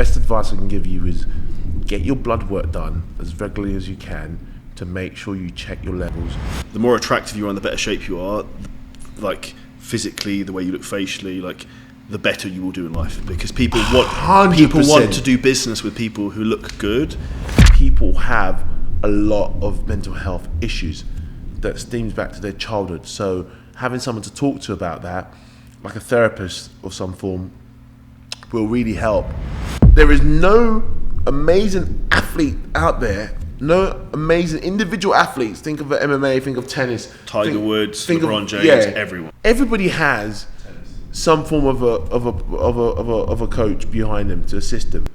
best advice I can give you is get your blood work done as regularly as you can to make sure you check your levels. The more attractive you are and the better shape you are, like physically, the way you look facially, like the better you will do in life, because people want 100%. to do business with people who look good. People have a lot of mental health issues that steams back to their childhood, so having someone to talk to about that, like a therapist of some form, will really help. There is no amazing athlete out there, no amazing individual athletes. Think of MMA, think of tennis, Tiger Woods, LeBron James, everyone. Everybody has some form of a coach behind them to assist them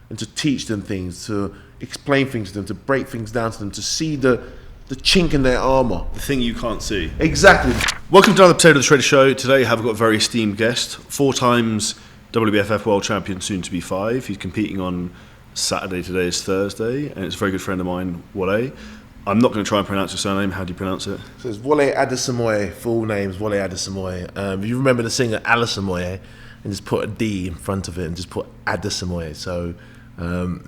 and to teach them things, to explain things to them, to break things down to them, to see the chink in their armour. The thing you can't see. Exactly. Welcome to another episode of The Shredder Show. Today I have got a very esteemed guest, 4 times WBFF World Champion, soon to be 5. He's competing on Saturday, today is Thursday, and it's a very good friend of mine, Wole. I'm not going to try and pronounce your surname. How do you pronounce it? So it's Wole Adesemoye. Full name's Wole Adesemoye. If you remember the singer Adesemoye, and just put a D in front of it and just put Adesemoye. So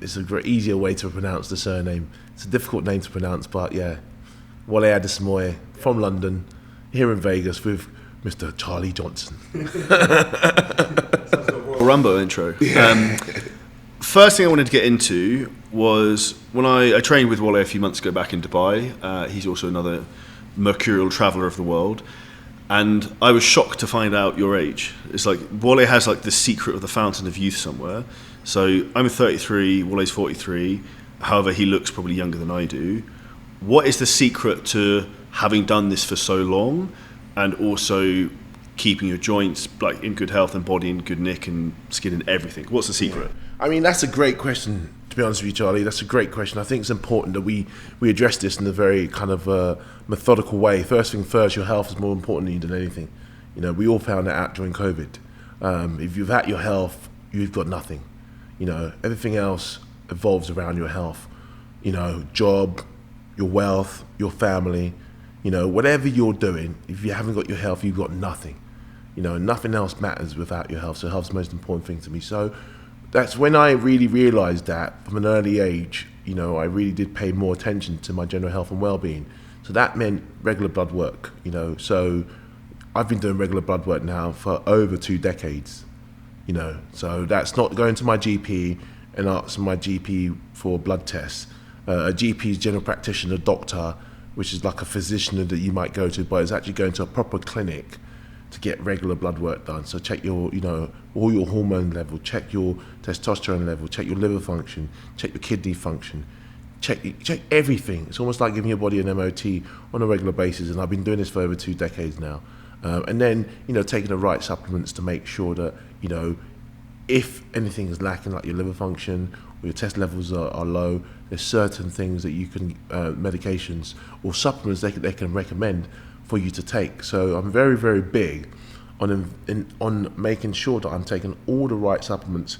it's a great, easier way to pronounce the surname. It's a difficult name to pronounce, but yeah, Wole Adesemoye from London, here in Vegas with Mr. Charlie Johnson. Rumbo intro. Yeah. First thing I wanted to get into was when I trained with Wole a few months ago back in Dubai. He's also another mercurial traveller of the world. And I was shocked to find out your age. It's like Wole has like the secret of the fountain of youth somewhere. So I'm 33, Wole's 43. However, he looks probably younger than I do. What is the secret to having done this for so long and also keeping your joints like in good health and body in good nick and skin and everything? What's the secret? Yeah. I mean, that's a great question, to be honest with you, Charlie. That's a great question. I think it's important that we address this in a very kind of methodical way. First thing first, your health is more important than anything. You know, we all found that out during COVID. If you've had your health, you've got nothing. You know, everything else evolves around your health. You know, job, your wealth, your family, you know, whatever you're doing, if you haven't got your health, you've got nothing. You know, nothing else matters without your health. So health's the most important thing to me. So that's when I really realised that from an early age, you know, I really did pay more attention to my general health and well-being. So that meant regular blood work, you know. So I've been doing regular blood work now for over 2 decades, you know. So that's not going to my GP and asking my GP for blood tests. A GP is general practitioner, doctor, which is like a physician that you might go to, but it's actually going to a proper clinic to get regular blood work done. So check your, you know, all your hormone level, check your testosterone level, check your liver function, check your kidney function, check everything. It's almost like giving your body an MOT on a regular basis, and I've been doing this for over 2 decades now. And then, you know, taking the right supplements to make sure that, you know, if anything is lacking, like your liver function or your test levels are low, there's certain things that you can, medications or supplements they can recommend for you to take. So I'm very, very big on making sure that I'm taking all the right supplements,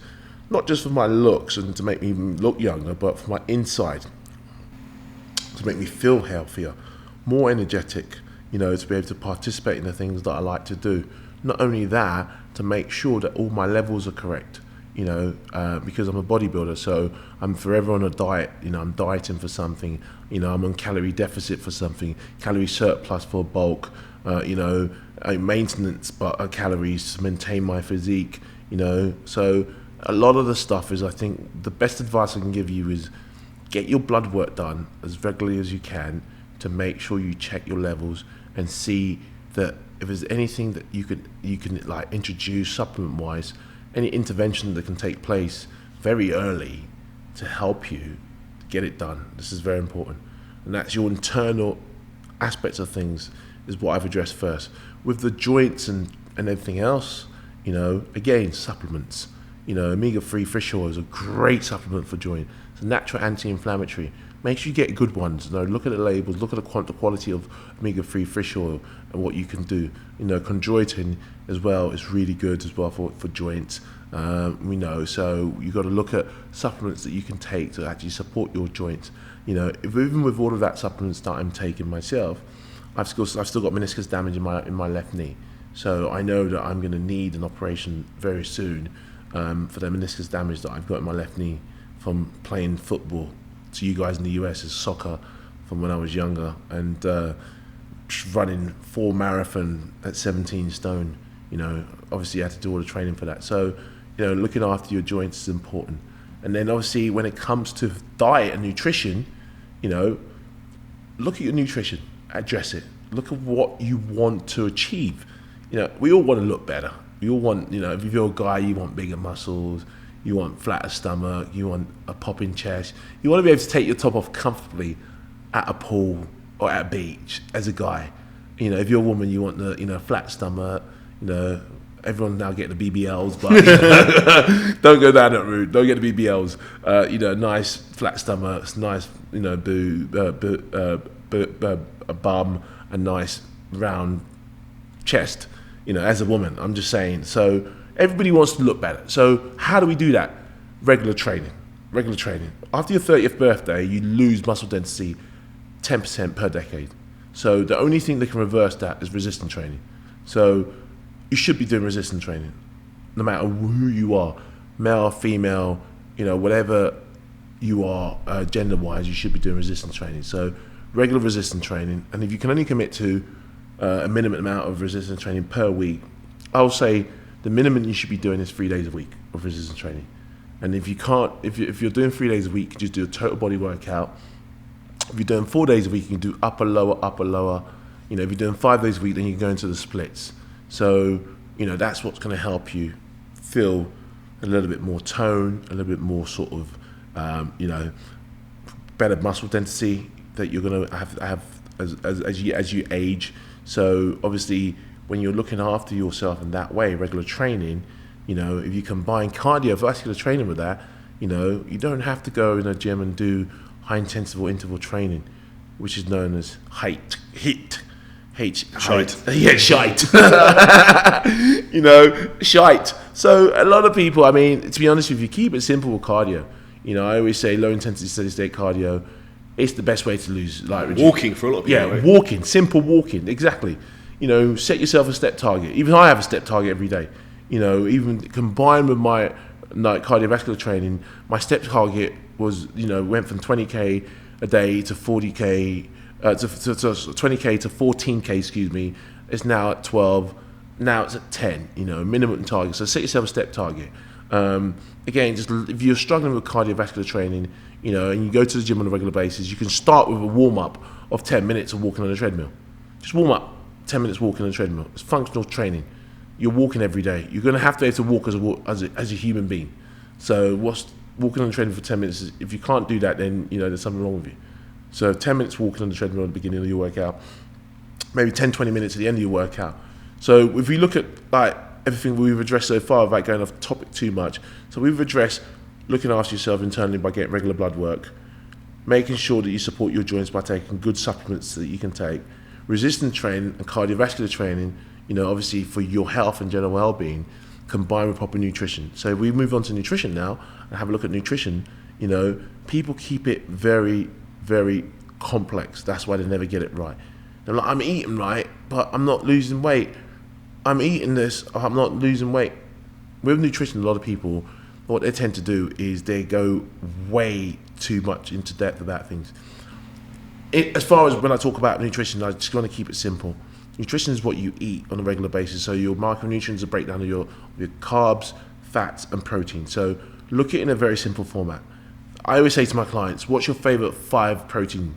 not just for my looks and to make me look younger, but for my inside, to make me feel healthier, more energetic, you know, to be able to participate in the things that I like to do. Not only that, to make sure that all my levels are correct, you know, because I'm a bodybuilder, so I'm forever on a diet. You know, I'm dieting for something, you know, I'm on calorie deficit for something, calorie surplus for bulk, you know, maintenance but calories to maintain my physique, you know. So a lot of the stuff is, I think, the best advice I can give you is get your blood work done as regularly as you can to make sure you check your levels and see that if there's anything that you can like introduce supplement-wise, any intervention that can take place very early to help you get it done. This is very important. And that's your internal aspects of things is what I've addressed first. With the joints and everything else, you know, again, supplements. You know, omega-3 fish oil is a great supplement for joint. It's a natural anti-inflammatory. Make sure you get good ones. You know, look at the labels, look at the quality of omega-3 fish oil and what you can do. You know, chondroitin as well is really good as well for joints. We know, so you've got to look at supplements that you can take to actually support your joints. You know, even with all of that supplements that I'm taking myself, I've still got meniscus damage in my left knee. So I know that I'm going to need an operation very soon for the meniscus damage that I've got in my left knee from playing football. To you guys in the US is soccer from when I was younger, and running 4 marathon at 17 stone. Obviously you had to do all the training for that. So, looking after your joints is important. And then obviously when it comes to diet and nutrition, look at your nutrition, address it. Look at what you want to achieve. We all want to look better. We all want, if you're a guy, you want bigger muscles, you want flatter stomach, you want a popping chest. You want to be able to take your top off comfortably at a pool or at a beach as a guy. If you're a woman, you want the, flat stomach, everyone's now getting the BBLs, but don't go down that route. Don't get the BBLs. Nice flat stomachs, nice, a bum, a nice round chest. As a woman, I'm just saying. So everybody wants to look better. So how do we do that? Regular training. After your 30th birthday, you lose muscle density 10% per decade. So the only thing that can reverse that is resistance training. So you should be doing resistance training, no matter who you are, male, female, whatever you are, gender-wise, you should be doing resistance training. So regular resistance training, and if you can only commit to a minimum amount of resistance training per week, I'll say the minimum you should be doing is 3 days a week of resistance training. And if you can't, if you're doing 3 days a week, you just do a total body workout. If you're doing 4 days a week, you can do upper, lower. If you're doing 5 days a week, then you can go into the splits. So, that's what's going to help you feel a little bit more tone, a little bit more sort of, better muscle density that you're going to have as you age. So obviously, when you're looking after yourself in that way, regular training, if you combine cardiovascular training with that, you don't have to go in a gym and do high intensive or interval training, which is known as shite. Shite. So a lot of people, to be honest with you, keep it simple with cardio. I always say low intensity steady state cardio. It's the best way to lose walking for a lot of people. Yeah, right? Walking, simple walking, exactly. Set yourself a step target. Even I have a step target every day. Even combined with my cardiovascular training, my step target was, went from 20k a day to 40k, to 20k to 14k, It's now at 12. Now it's at 10. Minimum target. So set yourself a step target. Again, just if you're struggling with cardiovascular training, and you go to the gym on a regular basis, you can start with a warm-up of 10 minutes of walking on a treadmill. Just warm up, 10 minutes walking on a treadmill. It's functional training. You're walking every day. You're going to have to be able to walk as a human being. So what's walking on the treadmill for 10 minutes? If you can't do that, then there's something wrong with you. So 10 minutes walking on the treadmill at the beginning of your workout, maybe 10, 20 minutes at the end of your workout. So if we look at everything we've addressed so far without going off topic too much, so we've addressed looking after yourself internally by getting regular blood work, making sure that you support your joints by taking good supplements that you can take, resistance training and cardiovascular training, obviously for your health and general well-being, combined with proper nutrition. So if we move on to nutrition now and have a look at nutrition, people keep it very, very complex. That's why they never get it right. They're like, I'm eating right, but I'm not losing weight. I'm eating this, I'm not losing weight. With nutrition, a lot of people, what they tend to do is they go way too much into depth about things. As far as when I talk about nutrition, I just want to keep it simple. Nutrition is what you eat on a regular basis. So your micronutrients are a breakdown of your carbs, fats, and protein. So look at it in a very simple format. I always say to my clients, what's your favorite 5 protein?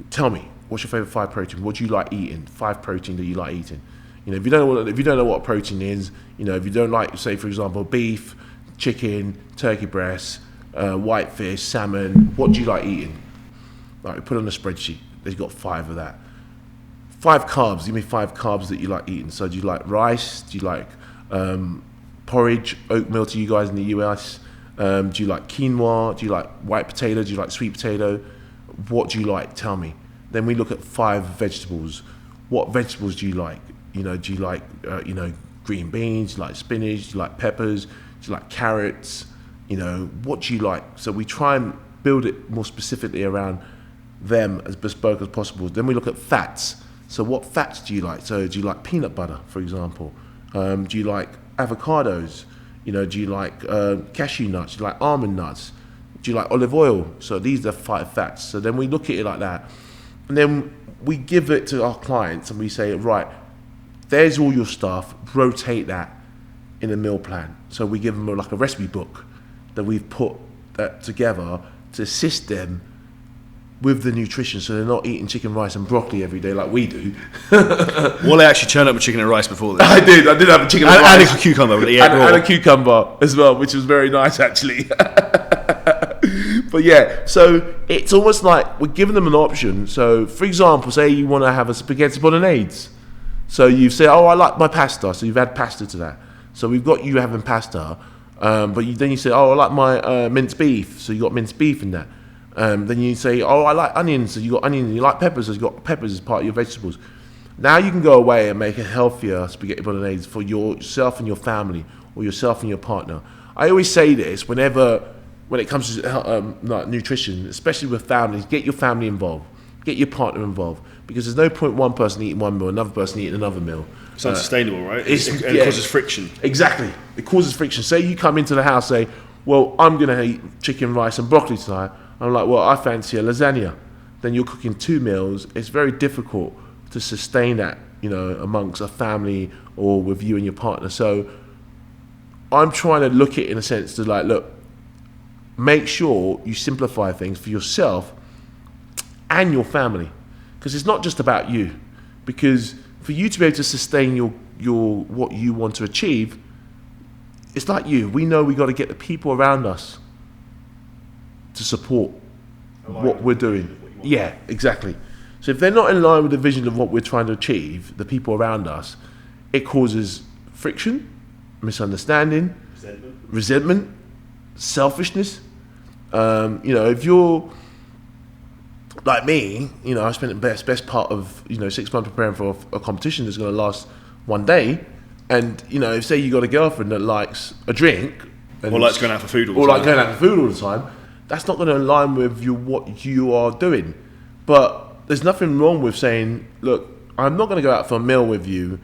Tell me, what's your favorite 5 protein? What do you like eating? 5 protein that you like eating. If you don't know what protein is, if you don't like, say for example, beef, chicken, turkey breast, whitefish, salmon, what do you like eating? Like, put it on a spreadsheet. They've got 5 of that. 5 carbs. Give me 5 carbs that you like eating. So do you like rice? Do you like porridge, oatmeal to you guys in the US? Do you like quinoa? Do you like white potato? Do you like sweet potato? What do you like? Tell me. Then we look at 5 vegetables. What vegetables do you like? Do you like green beans? Do you like spinach? Do you like peppers? Do you like carrots? What do you like? So we try and build it more specifically around them as bespoke as possible. Then we look at fats. So what fats do you like? So do you like peanut butter, for example? Do you like avocados? You know, do you like cashew nuts? Do you like almond nuts? Do you like olive oil? So these are 5 fats. So then we look at it like that. And then we give it to our clients and we say, right, there's all your stuff, rotate that in a meal plan. So we give them like a recipe book that we've put that together to assist them with the nutrition, so they're not eating chicken, rice and broccoli every day like we do. Wole actually turned up with chicken and rice before this. I did have a chicken and rice. And a cucumber. And a cucumber as well, which was very nice actually. But yeah, so it's almost like we're giving them an option. So for example, say you want to have a spaghetti bolognese. So you say, oh, I like my pasta. So you've had pasta to that. So we've got you having pasta. Then you say, oh, I like my minced beef. So you got minced beef in that. Then you say, oh, I like onions. So you got onions. You like peppers. So you got peppers as part of your vegetables. Now you can go away and make a healthier spaghetti bolognese for yourself and your family, or yourself and your partner. I always say this when it comes to like nutrition, especially with families, get your family involved, get your partner involved, because there's no point one person eating one meal, another person eating another meal. It's unsustainable, right? It causes friction. Exactly. It causes friction. Say you come into the house, say, well, I'm going to eat chicken, rice and broccoli tonight. I'm like, well, I fancy a lasagna. Then you're cooking 2 meals. It's very difficult to sustain that, you know, amongst a family or with you and your partner. So I'm trying to look at it in a sense to like, look, make sure you simplify things for yourself and your family, because it's not just about you. Because for you to be able to sustain your what you want to achieve, it's like you. We know we got to get the people around us to support what we're doing. Yeah, exactly. So if they're not in line with the vision of what we're trying to achieve, the people around us, it causes friction, misunderstanding, resentment, selfishness. You know, if you're like me, you know, I spent the best part of 6 months preparing for a competition that's going to last one day, and you know, if say you got a girlfriend that likes a drink, or likes going out for food all the time, that's not going to align with what you are doing. But there's nothing wrong with saying, look, I'm not going to go out for a meal with you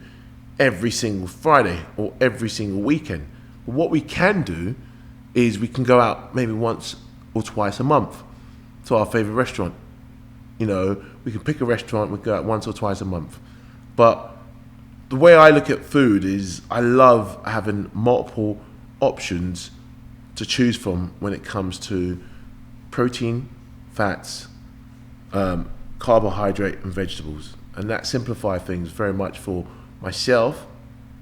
every single Friday or every single weekend. But what we can do is we can go out maybe once or twice a month to our favourite restaurant. You know, we can pick a restaurant, we go out once or twice a month. But the way I look at food is I love having multiple options to choose from when it comes to protein, fats, carbohydrate and vegetables. And that simplifies things very much for myself,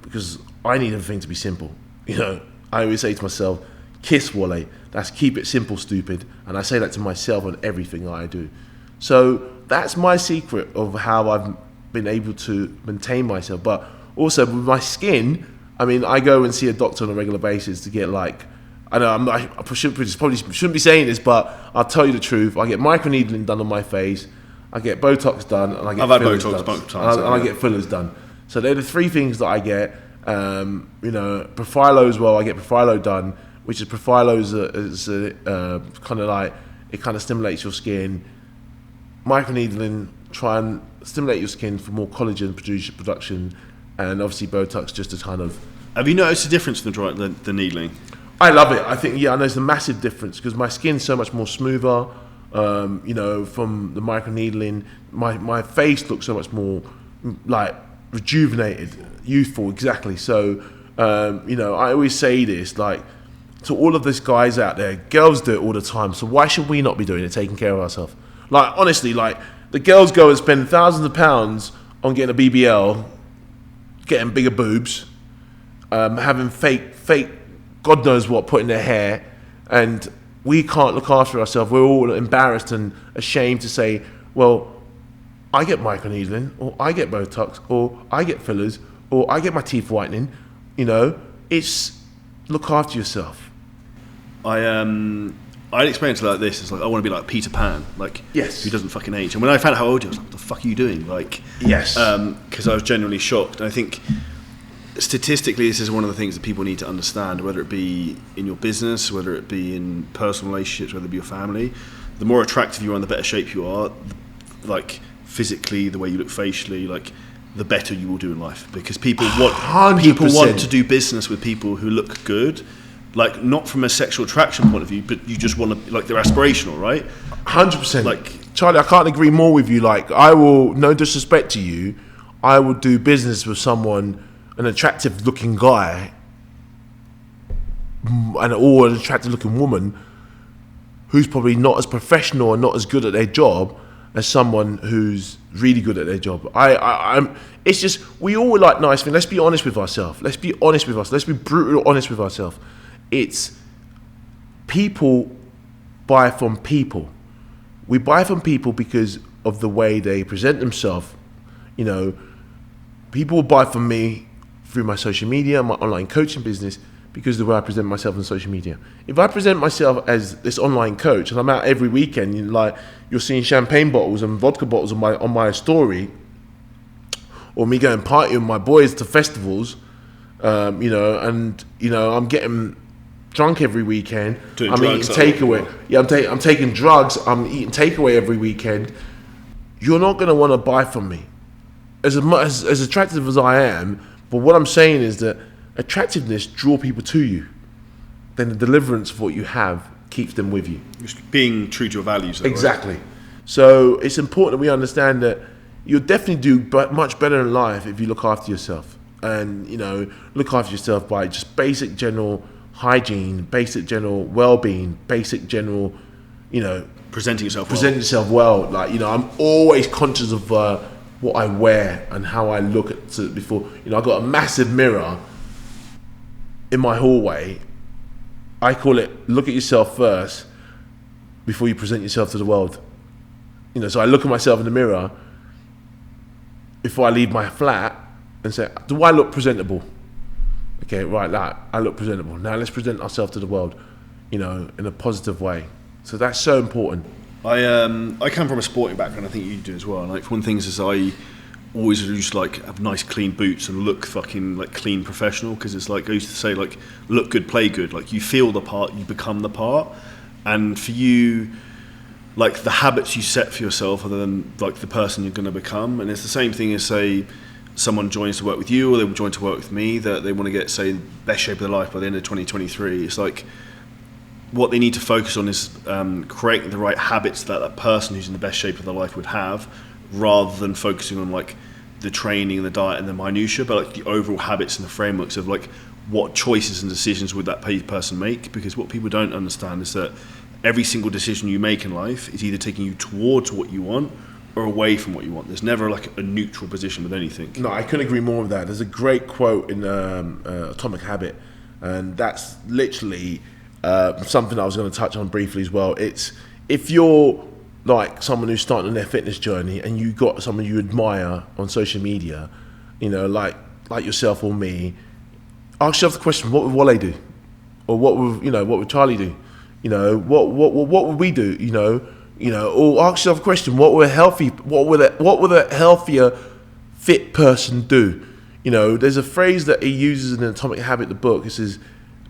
because I need everything to be simple. You know, I always say to myself, kiss Wole, that's keep it simple, stupid. And I say that to myself on everything I do. So that's my secret of how I've been able to maintain myself. But also with my skin, I mean, I go and see a doctor on a regular basis to get like, I know I probably shouldn't be saying this, but I'll tell you the truth. I get microneedling done on my face, I get Botox done, and I get fillers done. And I get fillers done. So they're the 3 things that I get. You know, Profilo as well. I get Profilo done, which is Profilo is kind of like, it kind of stimulates your skin. Microneedling, try and stimulate your skin for more collagen production, and obviously Botox just to kind of. Have you noticed a difference in the needling? I love it. I think, I know it's a massive difference because my skin's so much more smoother. You know, from the microneedling, my face looks so much more like rejuvenated, youthful. Exactly. So, you know, I always say this, like, to all of these guys out there, girls do it all the time. So why should we not be doing it, taking care of ourselves? Like, honestly, like, the girls go and spend thousands of pounds on getting a BBL, getting bigger boobs, having fake, God knows what, put in their hair, and we can't look after ourselves. We're all embarrassed and ashamed to say, well, I get microneedling, or I get Botox, or I get fillers, or I get my teeth whitening. You know, it's look after yourself. I'd explain it like this. It's like, I want to be like Peter Pan, like, yes, who doesn't fucking age. And when I found out how old you, I was like, what the fuck are you doing? Like, yes, because I was genuinely shocked. And I think statistically, this is one of the things that people need to understand, whether it be in your business, whether it be in personal relationships, whether it be your family. The more attractive you are and the better shape you are, like physically, the way you look facially, like the better you will do in life, because people want 100%. to do business with people who look good, like not from a sexual attraction point of view, but you just want to, like, they're aspirational, right? 100%. Like, Charlie, I can't agree more with you. Like, I will, no disrespect to you, I would do business with someone, an attractive looking guy, or an attractive looking woman who's probably not as professional and not as good at their job as someone who's really good at their job. I'm. It's just, we all like nice things. Let's be honest with ourselves. Let's be honest with us. Let's be brutal honest with ourselves. It's people buy from people. We buy from people because of the way they present themselves. You know, people will buy from me through my social media, my online coaching business, because of the way I present myself on social media. If I present myself as this online coach and I'm out every weekend, you're seeing champagne bottles and vodka bottles on my story, or me going partying with my boys to festivals, I'm getting drunk every weekend. I'm eating takeaway. Yeah, I'm taking drugs. I'm eating takeaway every weekend. You're not going to want to buy from me, as attractive as I am. But what I'm saying is that attractiveness draws people to you. Then the deliverance of what you have keeps them with you. Just being true to your values. Though, exactly. Right? So it's important that we understand that you'll definitely do much better in life if you look after yourself. And, look after yourself by just basic general hygiene, basic general well-being, basic general, presenting yourself well. Like, I'm always conscious of what I wear and how I look at it before. I've got a massive mirror in my hallway. I call it, look at yourself first before you present yourself to the world. So I look at myself in the mirror before I leave my flat and say, do I look presentable? Okay, right, I look presentable. Now let's present ourselves to the world, in a positive way. So that's so important. I come from a sporting background. I think you do as well. Like, one of the things is I always used to have nice clean boots and look fucking clean professional, because it's like I used to say, look good, play good. Like, you feel the part, you become the part, and for you, the habits you set for yourself are then the person you're going to become. And it's the same thing as, say, someone joins to work with you, or they join to work with me, that they want to get, say, the best shape of their life by the end of 2023. It's like, what they need to focus on is creating the right habits that person who's in the best shape of their life would have, rather than focusing on the training and the diet and the minutiae, but the overall habits and the frameworks of what choices and decisions would that person make. Because what people don't understand is that every single decision you make in life is either taking you towards what you want or away from what you want. There's never a neutral position with anything. No, I couldn't agree more with that. There's a great quote in Atomic Habit, and that's literally something I was going to touch on briefly as well. It's, if you're someone who's starting on their fitness journey and you got someone you admire on social media, like yourself or me, ask yourself the question: what would Wole do, or what would Charlie do? What would we do? Or ask yourself a question: what would a healthier, fit person do? There's a phrase that he uses in Atomic Habit, the book. It says,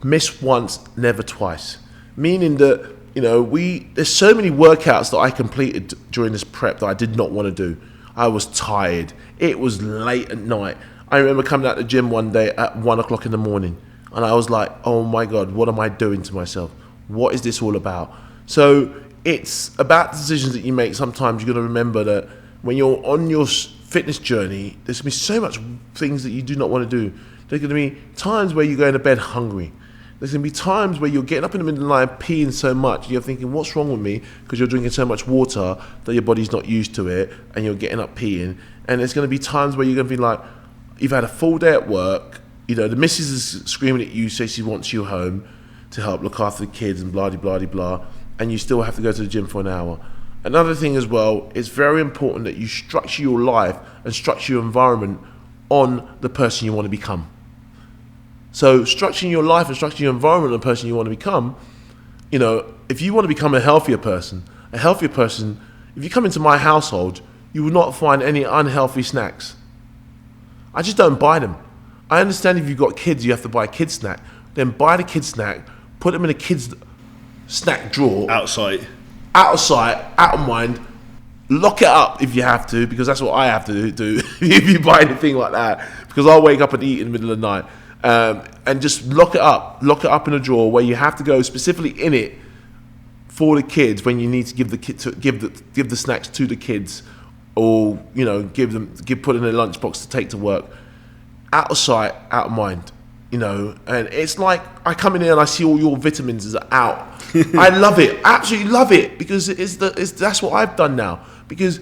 "Miss once, never twice," meaning that there's so many workouts that I completed during this prep that I did not want to do. I was tired. It was late at night. I remember coming out the gym one day at 1 o'clock in the morning, and I was like, oh my God, what am I doing to myself? What is this all about? So it's about the decisions that you make. Sometimes you've got to remember that when you're on your fitness journey, there's going to be so much things that you do not want to do. There's going to be times where you're going to bed hungry. There's going to be times where you're getting up in the middle of the night peeing so much, you're thinking, what's wrong with me? Because you're drinking so much water that your body's not used to it, and you're getting up peeing. And there's going to be times where you're going to be you've had a full day at work, the missus is screaming at you, says she wants you home to help look after the kids and blah, blah, blah, blah, and you still have to go to the gym for an hour. Another thing as well, it's very important that you structure your life and structure your environment on the person you want to become. So structuring your life and structuring your environment on the person you want to become, if you want to become a healthier person, if you come into my household, you will not find any unhealthy snacks. I just don't buy them. I understand if you've got kids, you have to buy a kid's snack. Then buy the kid's snack, put them in a kid's snack drawer. Outside. Out of sight, out of mind. lock it up if you have to, because that's what I have to do if you buy anything like that, because I'll wake up and eat in the middle of the night. And just lock it up in a drawer where you have to go specifically in it for the kids when you need to give the snacks to the kids, or put in a lunchbox to take to work. Out of sight, out of mind. And it's like I come in here and I see all your vitamins are out. I love it, absolutely love it, because that's what I've done now. Because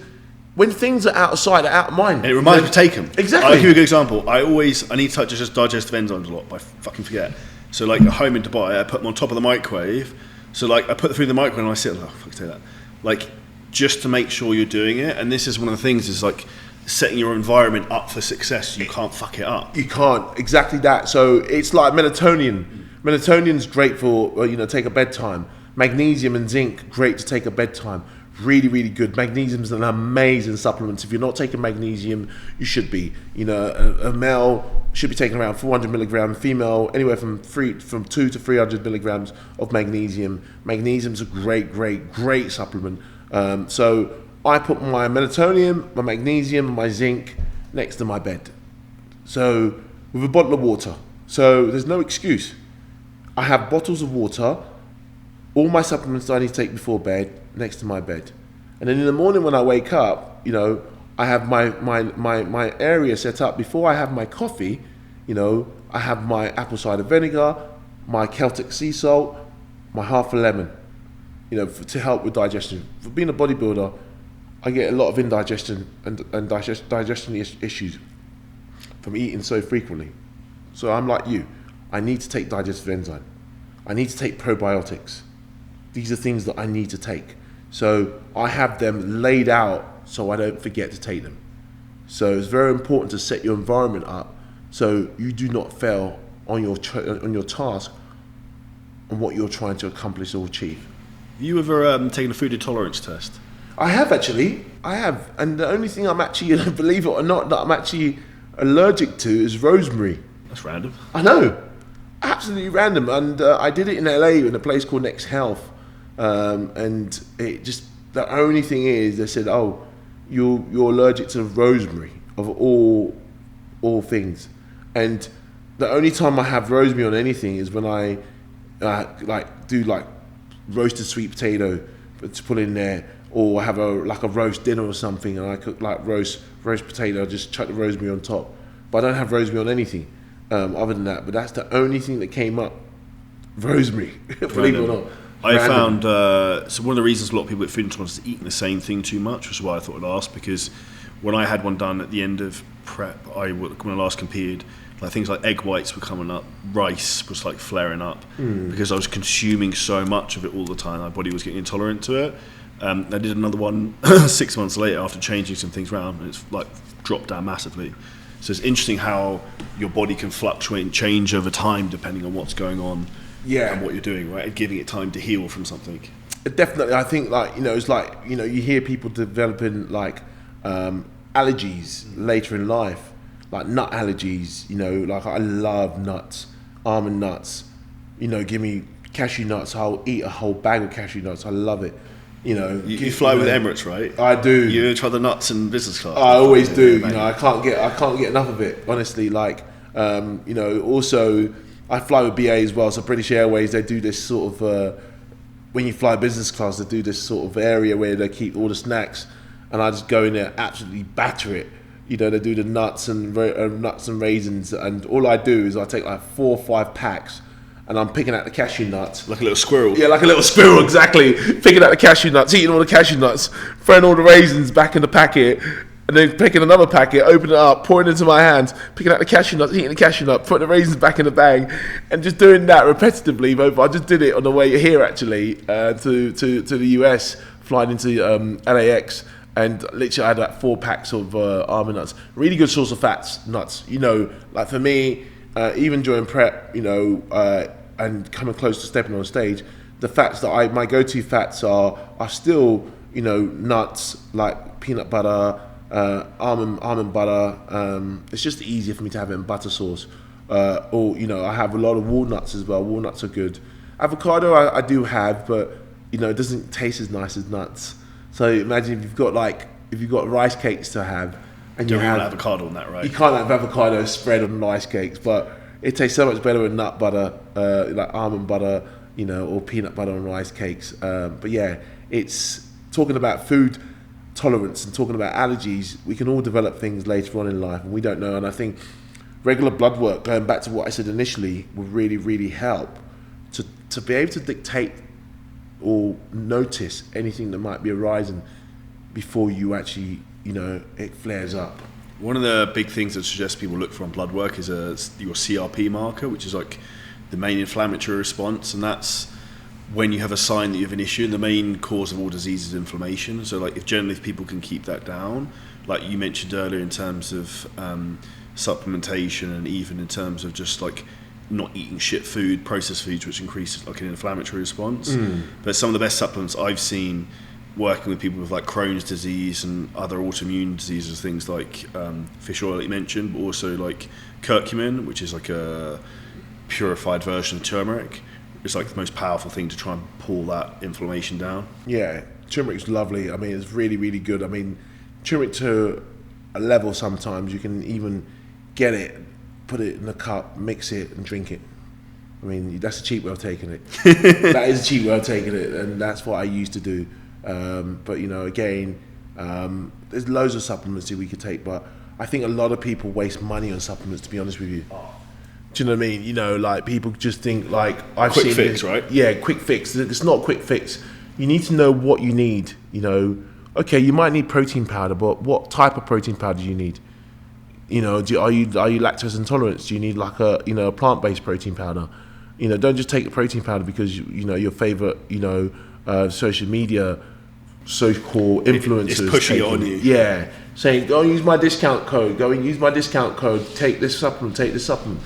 when things are out of sight, they're out of mind. And it reminds me to take them. Exactly. I'll give you a good example. I need to touch just digestive enzymes a lot, but I fucking forget. So like at home in Dubai, I put them on top of the microwave. So like I put the food in the microwave and I sit, say that. Like just to make sure you're doing it. And this is one of the things, is like setting your environment up for success. You can't fuck it up. You can't, exactly that. So it's like melatonin. Melatonin's great for, take a bedtime. Magnesium and zinc, great to take a bedtime. Really, really good. Magnesium's an amazing supplement. If you're not taking magnesium, you should be. A male should be taking around 400 milligrams. Female, anywhere from 2 to 300 milligrams of magnesium. Magnesium's a great, great, great supplement. So I put my melatonin, my magnesium, my zinc next to my bed. So with a bottle of water. So there's no excuse. I have bottles of water, all my supplements that I need to take before bed, next to my bed. And then in the morning when I wake up, I have my area set up. Before I have my coffee, I have my apple cider vinegar, my Celtic sea salt, my half a lemon, to help with digestion. For being a bodybuilder, I get a lot of indigestion and digestion issues from eating so frequently. So I'm like you. I need to take digestive enzyme. I need to take probiotics. These are things that I need to take. So I have them laid out so I don't forget to take them. So it's very important to set your environment up so you do not fail on your task and what you're trying to accomplish or achieve. Have you ever taken a food intolerance test? I have actually. I have. And the only thing I'm actually, believe it or not, that I'm actually allergic to is rosemary. That's random. I know. Absolutely random. And I did it in LA in a place called Next Health. And it just, the only thing is, they said, oh, you're allergic to rosemary of all things. And the only time I have rosemary on anything is when I do roasted sweet potato to put in there, or I have a roast dinner or something, and I cook roast potato. I just chuck the rosemary on top, but I don't have rosemary on anything other than that. But that's the only thing that came up, rosemary. Believe it or not. I found so one of the reasons a lot of people with food intolerance is eating the same thing too much, which is why I thought I'd ask, because when I had one done at the end of prep, when I last competed, things like egg whites were coming up, rice was flaring up because I was consuming so much of it all the time. My body was getting intolerant to it. I did another one 6 months later after changing some things around, and it's dropped down massively. So it's interesting how your body can fluctuate and change over time depending on what's going on. Yeah, and what you're doing, right, and giving it time to heal from something. Definitely, I think it's you hear people developing allergies later in life, like nut allergies. I love nuts, almond nuts. Give me cashew nuts. I'll eat a whole bag of cashew nuts. I love it. You fly with Emirates, right? I do. You try the nuts in business class. I always do. I can't get enough of it. Honestly, also. I fly with BA as well, so British Airways, they do this sort of, when you fly business class, they do this sort of area where they keep all the snacks, and I just go in there, absolutely batter it. They do the nuts and raisins, and all I do is I take 4 or 5 packs, and I'm picking out the cashew nuts. Like a little squirrel. Yeah, like a little squirrel, exactly. Picking out the cashew nuts, eating all the cashew nuts, throwing all the raisins back in the packet, and then picking another packet, opening it up, pouring it into my hands, picking out the cashew nuts, eating the cashew nut, putting the raisins back in the bag, and just doing that repetitively. But I just did it on the way here, actually, to the US, flying into LAX, and literally I had 4 packs of almond nuts. Really good source of nuts. For me, even during prep, and coming close to stepping on stage, the fats that my go-to fats are still, nuts, like peanut butter, almond butter. It's just easier for me to have it in butter sauce. I have a lot of walnuts as well. Walnuts are good. Avocado I do have, but it doesn't taste as nice as nuts. So imagine if you've got rice cakes to have, and you have avocado on that, right? You can't have avocado spread on rice cakes, but it tastes so much better with nut butter, like almond butter, or peanut butter on rice cakes. But yeah, it's talking about food tolerance and talking about allergies. We can all develop things later on in life, and we don't know. And I think regular blood work, going back to what I said initially, will really, really help to be able to dictate or notice anything that might be arising before you actually, it flares up. One of the big things that suggests people look for on blood work is your CRP marker, which is like the main inflammatory response, and that's when you have a sign that you have an issue. And the main cause of all disease is inflammation. So like if people can keep that down, like you mentioned earlier in terms of supplementation, and even in terms of just like not eating shit food, processed foods, which increases like an inflammatory response. But some of the best supplements I've seen working with people with like Crohn's disease and other autoimmune diseases, things like fish oil that you mentioned, but also like curcumin, which is like a purified version of turmeric. It's like the most powerful thing to try and pull that inflammation down. Yeah, turmeric's lovely. I mean, it's really, really good. I mean, turmeric to a level sometimes you can even get it, put it in a cup, mix it and drink it. I mean, that's a cheap way of taking it. That is a cheap way of taking it, and that's what I used to do. But again, there's loads of supplements that we could take, but I think a lot of people waste money on supplements, to be honest with you. Do you know what I mean? Like people just think like I've quick seen fix, this, right? Yeah, quick fix. It's not a quick fix. You need to know what you need. Okay, you might need protein powder, but what type of protein powder do you need? Are you lactose intolerant? Do you need like a plant-based protein powder? Don't just take a protein powder because your favorite social media so-called influencers. It's pushing it on you. Yeah, saying go and use my discount code. Go and use my discount code. Take this supplement. Take this supplement.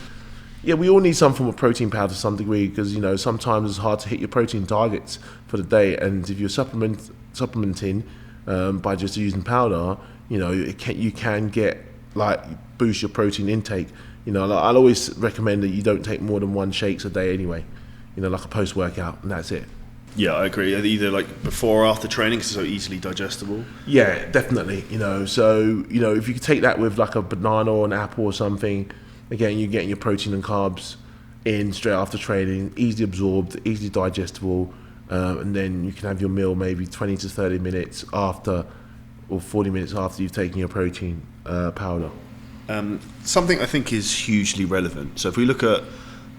Yeah, we all need some form of protein powder to some degree because sometimes it's hard to hit your protein targets for the day, and if you're supplementing by just using powder, you can get like boost your protein intake. I'll always recommend that you don't take more than 1 shakes a day anyway. Like a post-workout, and that's it. Yeah, I agree. Either like before or after training, because it's so easily digestible. Yeah, definitely. So if you could take that with like a banana or an apple or something, again, you're getting your protein and carbs in straight after training, easily absorbed, easily digestible, and then you can have your meal maybe 20 to 30 minutes after, or 40 minutes after you've taken your protein powder. Something I think is hugely relevant. So if we look at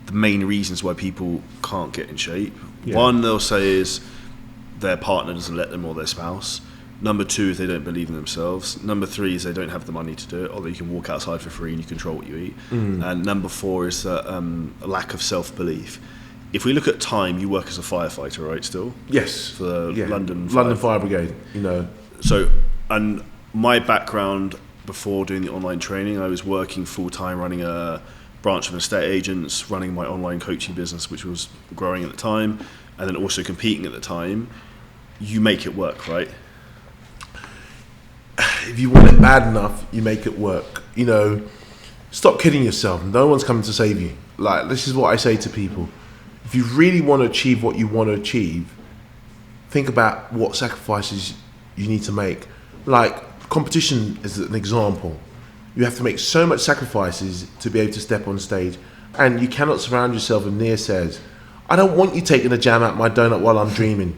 the main reasons why people can't get in shape, one they'll say is their partner doesn't let them or their spouse. Number 2 is they don't believe in themselves. Number 3 is they don't have the money to do it, although you can walk outside for free and you control what you eat. And number 4 is a lack of self-belief. If we look at time, you work as a firefighter, right, still? Yes. For the London Fire Brigade, So, and my background before doing the online training, I was working full-time running a branch of estate agents, running my online coaching business, which was growing at the time, and then also competing at the time. You make it work, right? If you want it bad enough, you make it work. Stop kidding yourself. No one's coming to save you. Like, this is what I say to people. If you really want to achieve what you want to achieve, think about what sacrifices you need to make. Like, competition is an example. You have to make so much sacrifices to be able to step on stage, and you cannot surround yourself with naysayers. I don't want you taking the jam out my donut while I'm dreaming.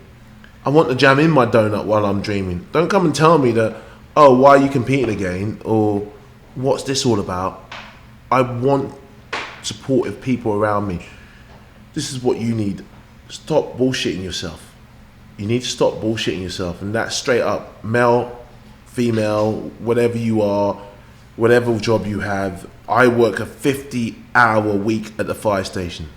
I want the jam in my donut while I'm dreaming. Don't come and tell me that, oh, why are you competing again? Or what's this all about? I want supportive people around me. This is what you need. Stop bullshitting yourself. You need to stop bullshitting yourself. And that's straight up, male, female, whatever you are, whatever job you have. I work a 50-hour week at the fire station.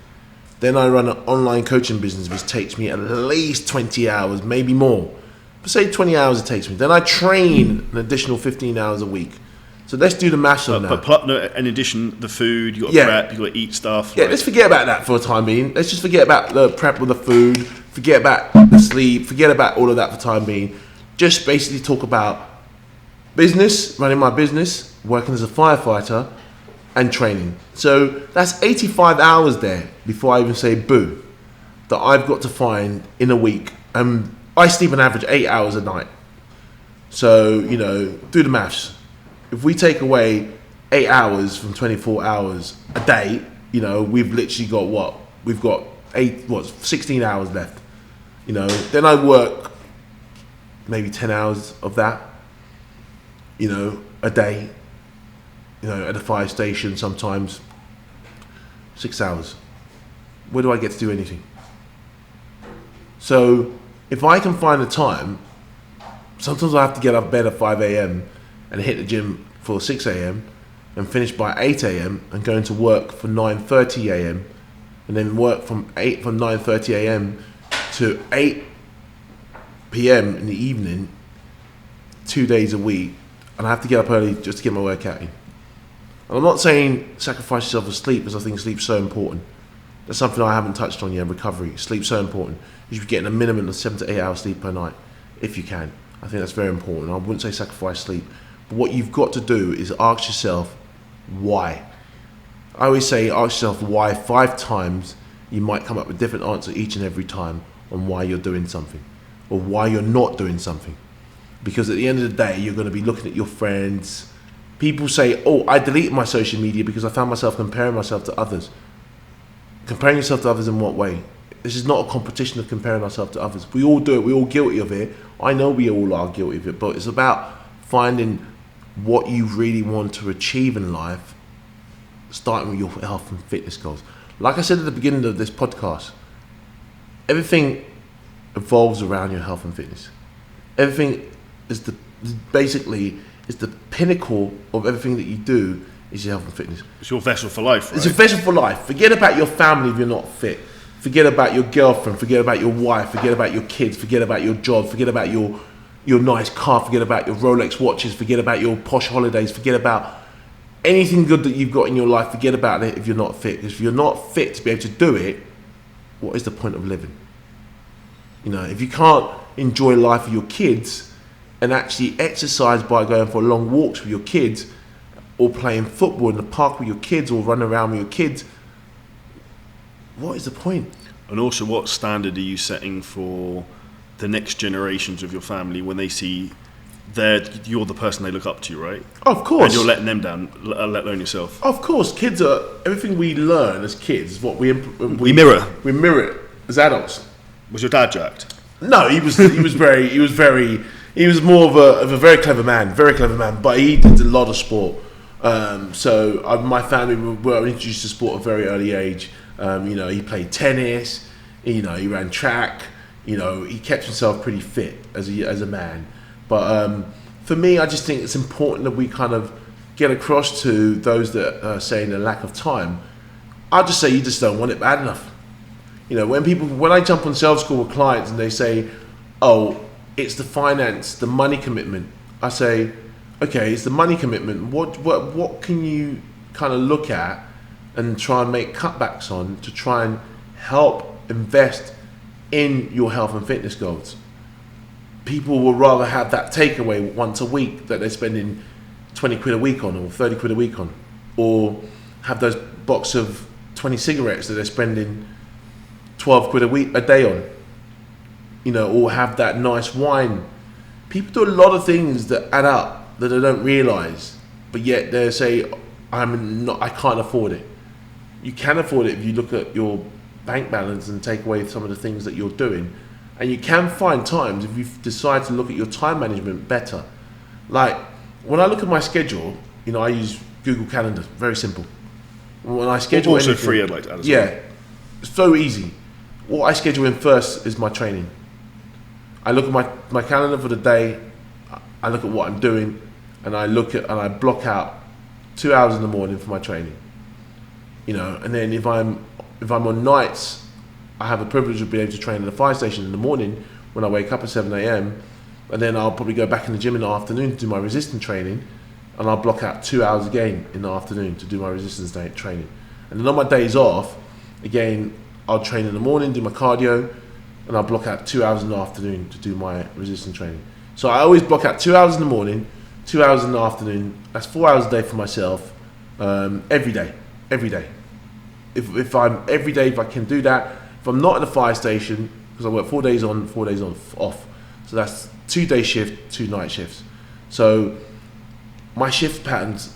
Then I run an online coaching business which takes me at least 20 hours, maybe more. But say 20 hours it takes me. Then I train an additional 15 hours a week. So let's do the maths on that. But in addition, the food, you got to prep, you got to eat stuff. Yeah, let's forget about that for the time being. Let's just forget about the prep of the food, forget about the sleep, forget about all of that for the time being. Just basically talk about business, running my business, working as a firefighter, and training. So that's 85 hours there before I even say boo, that I've got to find in a week. I sleep an average 8 hours a night. So, do the maths. If we take away 8 hours from 24 hours a day, we've literally got what? We've got 16 hours left. Then I work maybe 10 hours of that, a day, at a fire station, sometimes 6 hours. Where do I get to do anything? So if I can find the time, sometimes I have to get up bed at 5 a.m. and hit the gym for 6 a.m. and finish by 8 a.m. and go into work for 9:30 a.m. and then work from 9:30 a.m. to 8 p.m. in the evening, 2 days a week, and I have to get up early just to get my workout in. And I'm not saying sacrifice yourself for sleep, because I think sleep's so important. That's something I haven't touched on yet. Recovery, sleep's so important. You should be getting a minimum of 7 to 8 hours sleep per night, if you can. I think that's very important. I wouldn't say sacrifice sleep, but what you've got to do is ask yourself why. I always say ask yourself why 5 times. You might come up with a different answer each and every time on why you're doing something or why you're not doing something. Because at the end of the day, you're going to be looking at your friends. People say, oh, I deleted my social media because I found myself comparing myself to others. Comparing yourself to others in what way? This is not a competition of comparing ourselves to others. We all do it. We're all guilty of it. I know we all are guilty of it, but it's about finding what you really want to achieve in life, starting with your health and fitness goals. Like I said at the beginning of this podcast, everything evolves around your health and fitness. Everything is basically the pinnacle of everything that you do is your health and fitness. It's your vessel for life, right? It's a vessel for life. Forget about your family if you're not fit. Forget about your girlfriend. Forget about your wife. Forget about your kids. Forget about your job. Forget about your nice car. Forget about your Rolex watches. Forget about your posh holidays. Forget about anything good that you've got in your life. Forget about it if you're not fit. Because if you're not fit to be able to do it, what is the point of living? If you can't enjoy life with your kids and actually exercise by going for long walks with your kids, or playing football in the park with your kids, or running around with your kids, what is the point? And also, what standard are you setting for the next generations of your family when they see you're the person they look up to, right? Of course. And you're letting them down, let alone yourself. Of course, kids are, everything we learn as kids is what we mirror. We mirror it as adults. Was your dad jacked? No, he was more of a very clever man, but he did a lot of sport. So my family were introduced to sport at a very early age. He played tennis, he ran track, he kept himself pretty fit as a man. But for me, I just think it's important that we kind of get across to those that are saying the lack of time. I'll just say you just don't want it bad enough. When I jump on sales call with clients and they say, oh, it's the finance, the money commitment, I say, okay, it's the money commitment. What can you kind of look at and try and make cutbacks on to try and help invest in your health and fitness goals? People will rather have that takeaway once a week that they're spending 20 quid a week on, or 30 quid a week on, or have those box of 20 cigarettes that they're spending 12 quid a day on, or have that nice wine. People do a lot of things that add up that they don't realise, but yet they say, I can't afford it. You can afford it if you look at your bank balance and take away some of the things that you're doing. And you can find times if you decide to look at your time management better. Like when I look at my schedule, I use Google Calendar, very simple. When I schedule also anything, free, I'd like to add as well. Yeah, it's so easy. What I schedule in first is my training. I look at my calendar for the day, I look at what I'm doing, and I block out 2 hours in the morning for my training. And then if I'm on nights, I have the privilege of being able to train at the fire station in the morning when I wake up at 7 a.m. And then I'll probably go back in the gym in the afternoon to do my resistance training, and I'll block out 2 hours again in the afternoon to do my resistance training. And then on my days off, again, I'll train in the morning, do my cardio, and I'll block out 2 hours in the afternoon to do my resistance training. So I always block out 2 hours in the morning, 2 hours in the afternoon. That's 4 hours a day for myself, every day. If I can do that. If I'm not at the fire station, because I work 4 days on, 4 days off, so that's 2 day shift, 2 night shifts. So my shift patterns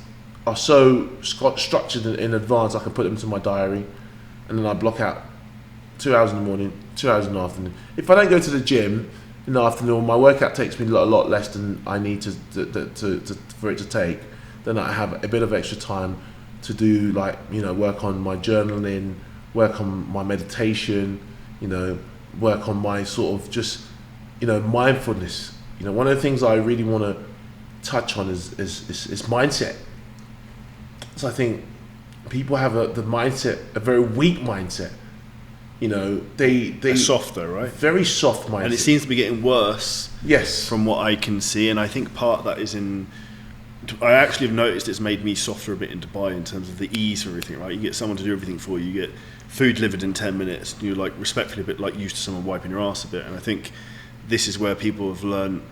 are so structured in advance. I can put them into my diary, and then I block out 2 hours in the morning, 2 hours in the afternoon. If I don't go to the gym in the afternoon, my workout takes me a lot less than I need to for it to take. Then I have a bit of extra time to do, like, work on my journaling, work on my meditation, work on my sort of just, mindfulness. One of the things I really want to touch on is mindset. So I think people have the mindset, a very weak mindset. They soft though, right? Very soft mindset, and it seems to be getting worse. Yes, from what I can see, and I think part of that is I actually have noticed it's made me softer a bit in Dubai in terms of the ease of everything. Right, you get someone to do everything for you. You get food delivered in 10 minutes. You're like respectfully a bit like used to someone wiping your ass a bit. And I think this is where people have learned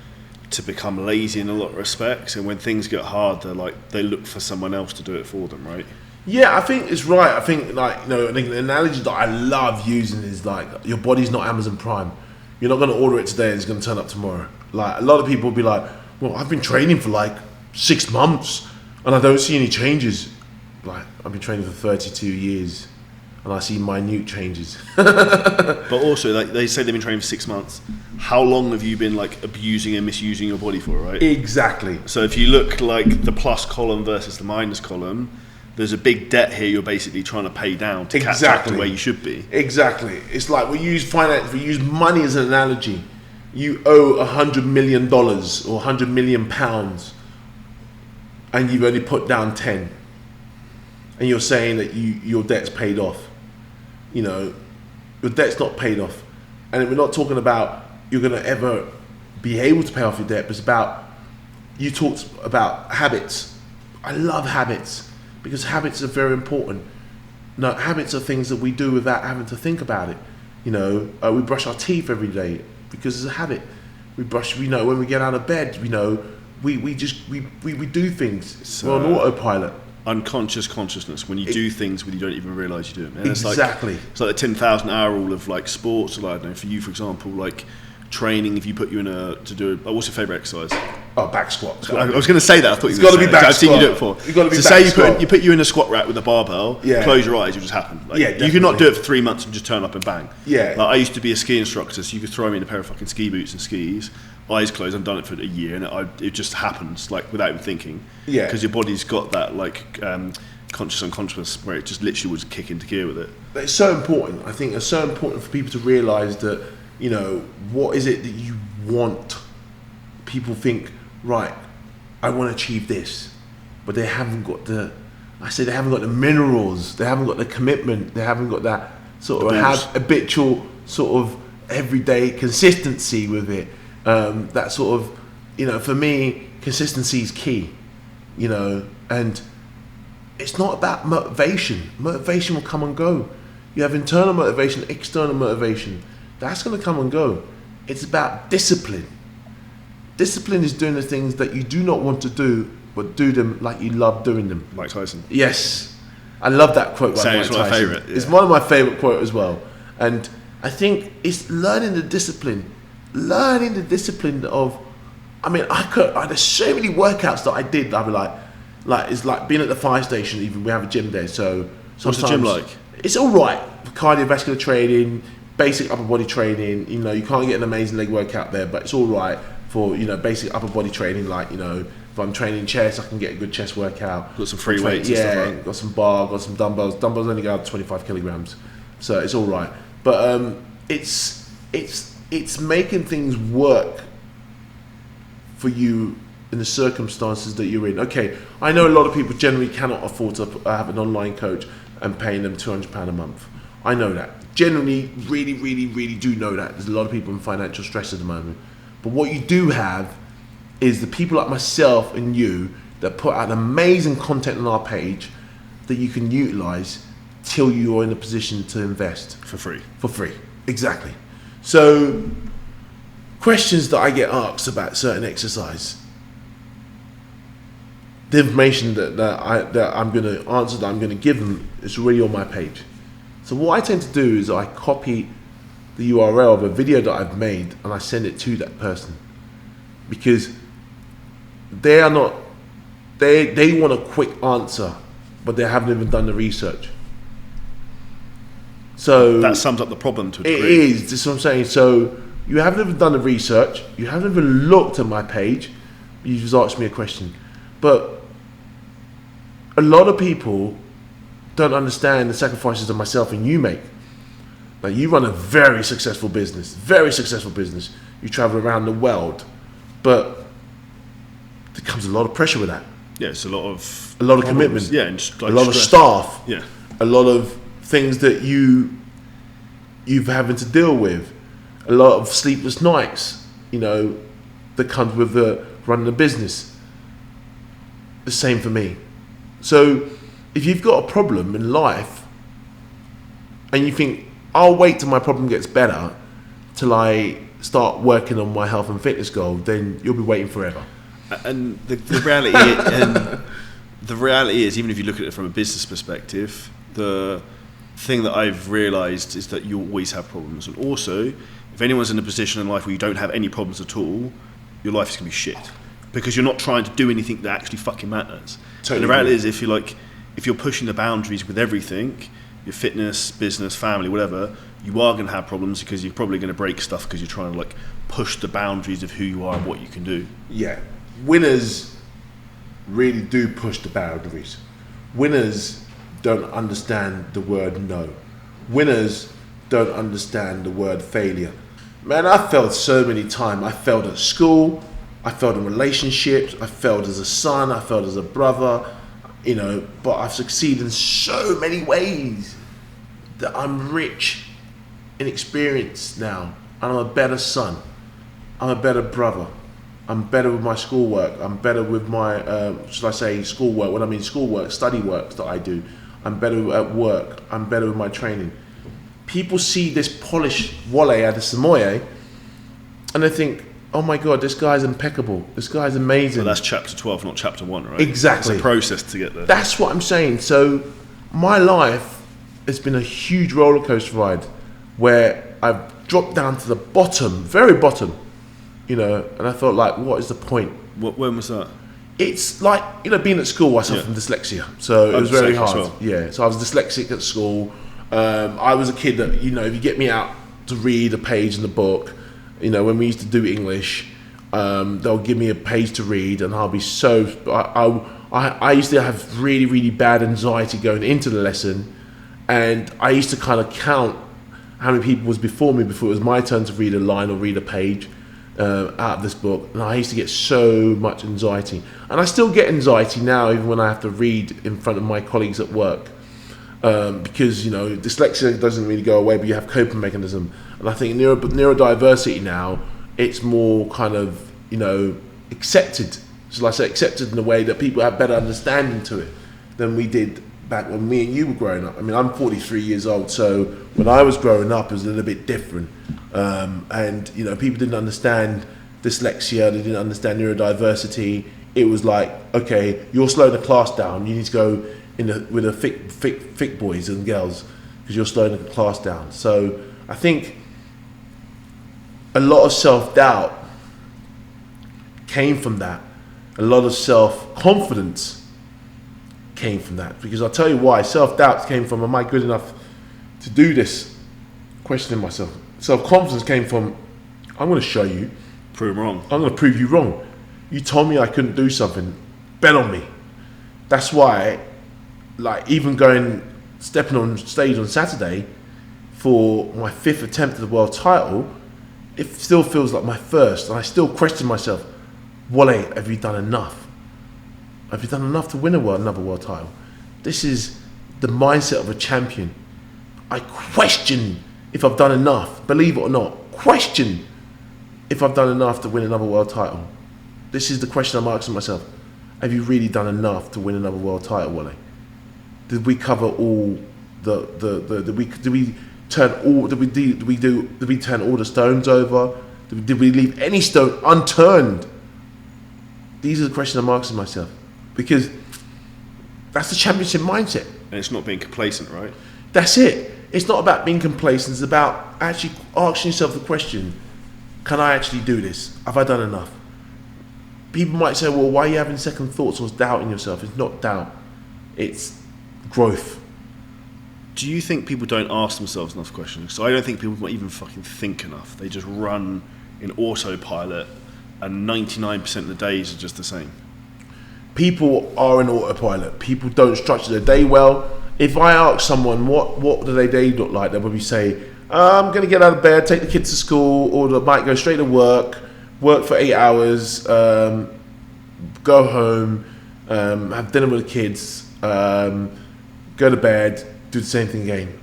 to become lazy in a lot of respects. And when things get hard, they look for someone else to do it for them, right? Yeah, I think it's right. I think the analogy that I love using is like your body's not Amazon Prime. You're not going to order it today and it's going to turn up tomorrow. Like a lot of people will be like, well, I've been training for like 6 months and I don't see any changes. Like I've been training for 32 years and I see minute changes. But also, like they say they've been training for 6 months. How long have you been like abusing and misusing your body for, right? Exactly. So if you look like the plus column versus the minus column, there's a big debt here you're basically trying to pay down to catch up to where you should be. Exactly. It's like we use money as an analogy. You owe $100 million or £100 million, and you've only put down 10, and you're saying that your debt's paid off. Your debt's not paid off, and we're not talking about you're going to ever be able to pay off your debt. But it's about, you talked about habits. I love habits. Because habits are very important. No, habits are things that we do without having to think about it. We brush our teeth every day because it's a habit. We brush. When we get out of bed, we do things. So, we're on autopilot. Unconscious consciousness, when you do things when you don't even realise you do them. Exactly. It's like the 10,000 hour rule of like sports. Or I don't know, for you, for example, like training. If you put you in what's your favourite exercise? Oh, back squat. I was going to say that. I thought it's got to be back squat. I've seen you do it before. You've got to be so back say squat. you put you in a squat rack with a barbell. Yeah. Close your eyes. It just happen. Like, yeah, you could not do it for 3 months and just turn up and bang. Yeah. Like, I used to be a ski instructor, so you could throw me in a pair of fucking ski boots and skis, eyes closed. I've done it for a year, and it just happens like without even thinking. Yeah. Because your body's got that like conscious unconscious where it just literally would kick into gear with it. But it's so important. I think it's so important for people to realise that what is it that you want. People think, right, I want to achieve this, but they haven't got the minerals, they haven't got the commitment, they haven't got that sort of habitual sort of everyday consistency with it. That sort of, for me, consistency is key, and it's not about motivation. Motivation will come and go. You have internal motivation, external motivation. That's going to come and go. It's about discipline. Discipline is doing the things that you do not want to do, but do them like you love doing them. Mike Tyson. Yes. I love that quote by Mike Tyson. It's my favourite. Yeah. It's one of my favourite quotes as well. And I think it's learning the discipline of, there's so many workouts that I did that I'd be like, it's like being at the fire station. Even we have a gym there, so what's the gym like? It's all right. Cardiovascular training, basic upper body training. You can't get an amazing leg workout there, but it's all right for basic upper body training. Like if I'm training chest, I can get a good chest workout. Got some free weights. And stuff like that. Got some bar, got some dumbbells. Dumbbells only go up to 25 kilograms, so it's all right. But it's making things work for you in the circumstances that you're in. Okay, I know a lot of people generally cannot afford to have an online coach and paying them £200 a month. I know that. Generally, really, really, really do know that. There's a lot of people in financial stress at the moment. But what you do have is the people like myself and you that put out amazing content on our page that you can utilise till you are in a position to invest. For free. For free, exactly. So, questions that I get asked about certain exercise, the information that I'm going to answer, that I'm going to give them, is already on my page. So what I tend to do is I copy the URL of a video that I've made and I send it to that person, because they are not. They want a quick answer, but they haven't even done the research. So that sums up the problem to a degree. It is. This is what I'm saying. So you haven't even done the research. You haven't even looked at my page. You just asked me a question. But a lot of people don't understand the sacrifices that myself and you make. Like, you run a very successful business. You travel around the world, but there comes a lot of pressure with that. Yeah, it's a lot of commitment. Yeah, and just, like, a lot stress. of staff. Yeah, a lot of things that you've having to deal with, a lot of sleepless nights, that comes with running a business. The same for me. So if you've got a problem in life and you think, I'll wait till my problem gets better till I start working on my health and fitness goal, then you'll be waiting forever. And the reality is, even if you look at it from a business perspective, the thing that I've realised is that you always have problems. And also, if anyone's in a position in life where you don't have any problems at all, your life is going to be shit. Because you're not trying to do anything that actually fucking matters. Totally. And the reality is, if you're pushing the boundaries with everything, your fitness, business, family, whatever, you are going to have problems because you're probably going to break stuff because you're trying to push the boundaries of who you are and what you can do. Yeah. Winners really do push the boundaries. Winners don't understand the word no. Winners don't understand the word failure. Man, I failed so many times. I failed at school, I failed in relationships, I failed as a son, I failed as a brother, but I've succeeded in so many ways that I'm rich in experience now, and I'm a better son, I'm a better brother, I'm better with my schoolwork, I'm better with my, schoolwork, when I mean schoolwork, study work that I do, I'm better at work, I'm better with my training. People see this polished Wole Adesemoye and they think, oh my God, this guy's impeccable, this guy's amazing. Well, that's chapter 12, not chapter 1, right? Exactly. It's a process to get there. That's what I'm saying. So my life has been a huge roller coaster ride where I've dropped down to the bottom, very bottom, and I felt like, what is the point? When was that? It's like, being at school, I suffered from dyslexia. So it was very hard. Well. Yeah, so I was dyslexic at school. I was a kid that, if you get me out to read a page in the book, when we used to do English, they'll give me a page to read and I'll be so... I used to have really, really bad anxiety going into the lesson, and I used to kind of count how many people was before me before it was my turn to read a line or read a page out of this book, and I used to get so much anxiety. And I still get anxiety now, even when I have to read in front of my colleagues at work. Because dyslexia doesn't really go away, but you have coping mechanism. And I think neurodiversity now, it's more kind of accepted. So like I say, accepted in a way that people have better understanding to it than we did back when me and you were growing up. I mean, I'm 43 years old, so when I was growing up, it was a little bit different. And people didn't understand dyslexia, they didn't understand neurodiversity. It was like, okay, you're slowing the class down, you need to go with the thick boys and girls because you're slowing the class down. So I think a lot of self-doubt came from that. A lot of self-confidence came from that. Because I'll tell you why. Self-doubt came from, am I good enough to do this? Questioning myself. Self-confidence came from, I'm going to show you. Prove them wrong. I'm going to prove you wrong. You told me I couldn't do something. Bet on me. That's why, even stepping on stage on Saturday for my 5th attempt at the world title, it still feels like my first, and I still question myself, Wole, have you done enough? Have you done enough to win another world title? This is the mindset of a champion. I question if I've done enough, believe it or not, question if I've done enough to win another world title. This is the question I'm asking myself. Have you really done enough to win another world title, Wole? Did we cover all did we turn all the stones over? Did we leave any stone unturned? These are the questions I'm asking myself, because that's the championship mindset. And it's not being complacent, right? That's it. It's not about being complacent. It's about actually asking yourself the question: can I actually do this? Have I done enough? people might say, well, why are you having second thoughts or doubting yourself? It's not doubt, it's growth. Do you think people don't ask themselves enough questions? So I don't think people might even fucking think enough. They just run in autopilot, and 99% of the days are just the same. People are in autopilot. People don't structure their day well. If I ask someone what do their day look like, they'll probably say, I'm going to get out of bed, take the kids to school, or they might go straight to work for 8 hours, go home, have dinner with the kids, go to bed, do the same thing again.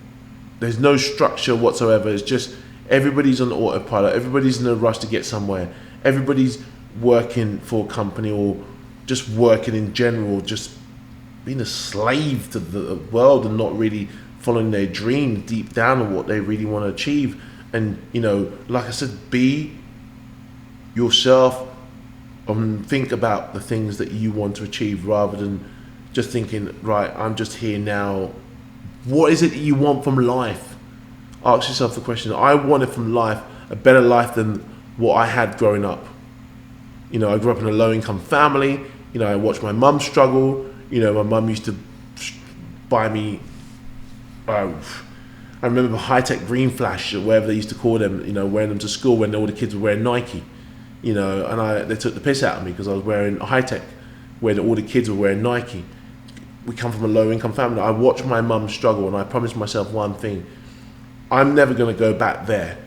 There's no structure whatsoever. It's just everybody's on autopilot. Everybody's in a rush to get somewhere. Everybody's working for a company or just working in general, just being a slave to the world and not really following their dream deep down of what they really want to achieve. And, you know, like I said, be yourself and think about the things that you want to achieve rather than just thinking, right, I'm just here now. What is it that you want from life? Ask yourself the question. I wanted from life a better life than what I had growing up. You know, I grew up in a low-income family. You know, I watched my mum struggle. You know, my mum used to buy me, I remember high-tech green flash, or whatever they used to call them, you know, wearing them to school when all the kids were wearing Nike. You know, and they took the piss out of me because I was wearing high-tech, where all the kids were wearing Nike. We come from a low-income family. I watched my mum struggle, and I promised myself one thing. I'm never going to go back there.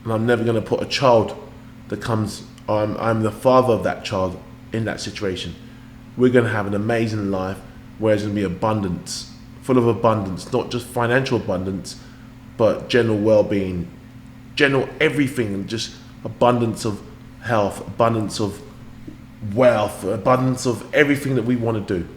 And I'm never going to put a child that comes, I'm the father of that child in that situation. We're going to have an amazing life where there's going to be abundance, full of abundance, not just financial abundance, but general well-being, general everything, and just abundance of health, abundance of wealth, abundance of everything that we want to do.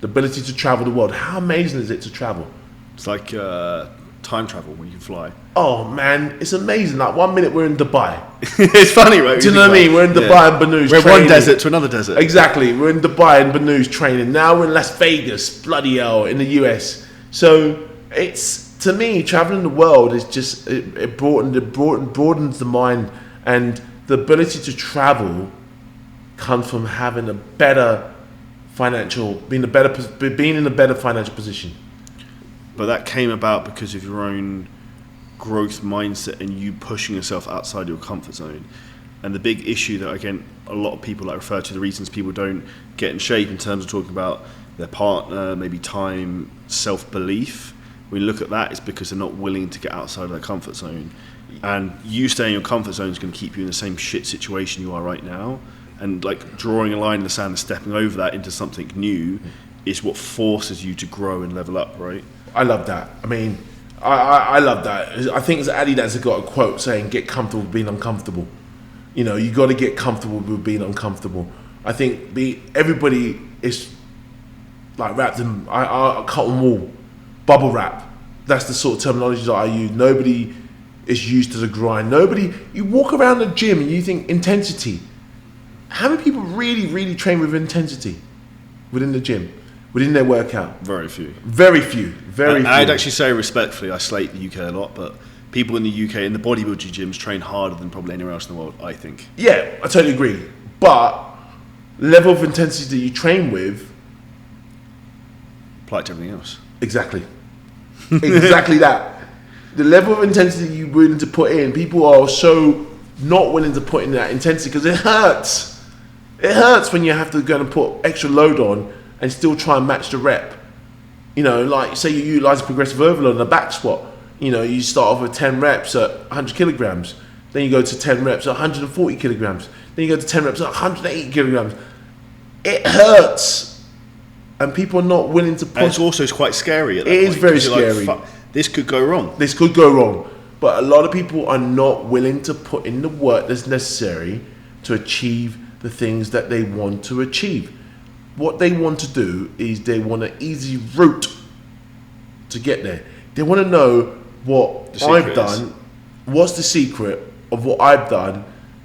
The ability to travel the world. How amazing is it to travel? It's like time travel when you can fly. Oh man, it's amazing. Like 1 minute we're in Dubai. It's funny, right? Do you know what I mean? We're in Dubai and Banus We're training. one desert to another desert. Exactly. We're in Dubai and Banus training. Now we're in Las Vegas, bloody hell, in the US. So it's, to me, traveling the world is just, it broadens the mind, and the ability to travel comes from having a better financial, being in a better financial position. But that came about because of your own growth mindset and you pushing yourself outside your comfort zone. And the big issue that, again, a lot of people like refer to, the reasons people don't get in shape in terms of talking about their partner, maybe time, self-belief. When you look at that, it's because they're not willing to get outside of their comfort zone. And you staying in your comfort zone is going to keep you in the same shit situation you are right now. And like drawing a line in the sand and stepping over that into something new is what forces you to grow and level up, right? I love that. I mean, I love that. I think Adidas has got a quote saying, get comfortable with being uncomfortable. You know, you got to get comfortable with being uncomfortable. I think everybody is like wrapped in cotton wool, bubble wrap. That's the sort of terminology that I use. Nobody is used to the grind. You walk around the gym and you think intensity. How many people really train with intensity within the gym, within their workout? Very few. Very few. I'd actually say respectfully, I slate the UK a lot, but people in the UK in the bodybuilding gyms train harder than probably anywhere else in the world, I think. Yeah, I totally agree. But level of intensity that you train with, apply it to everything else. Exactly. Exactly that. The level of intensity you're willing to put in, people are so not willing to put in that intensity because it hurts. It hurts when you have to go and put extra load on and still try and match the rep. You know, like say you utilize a progressive overload in a back squat. You know, you start off with 10 reps at 100 kilograms. Then you go to 10 reps at 140 kilograms. Then you go to 10 reps at 180 kilograms. It hurts. And people are not willing to push. And it's also quite scary at that point. It is very scary. Like, this could go wrong. This could go wrong. But a lot of people are not willing to put in the work that's necessary to achieve the things that they want to achieve. What they want to do is they want an easy route to get there. They want to know what I've done. What's the secret of what I've done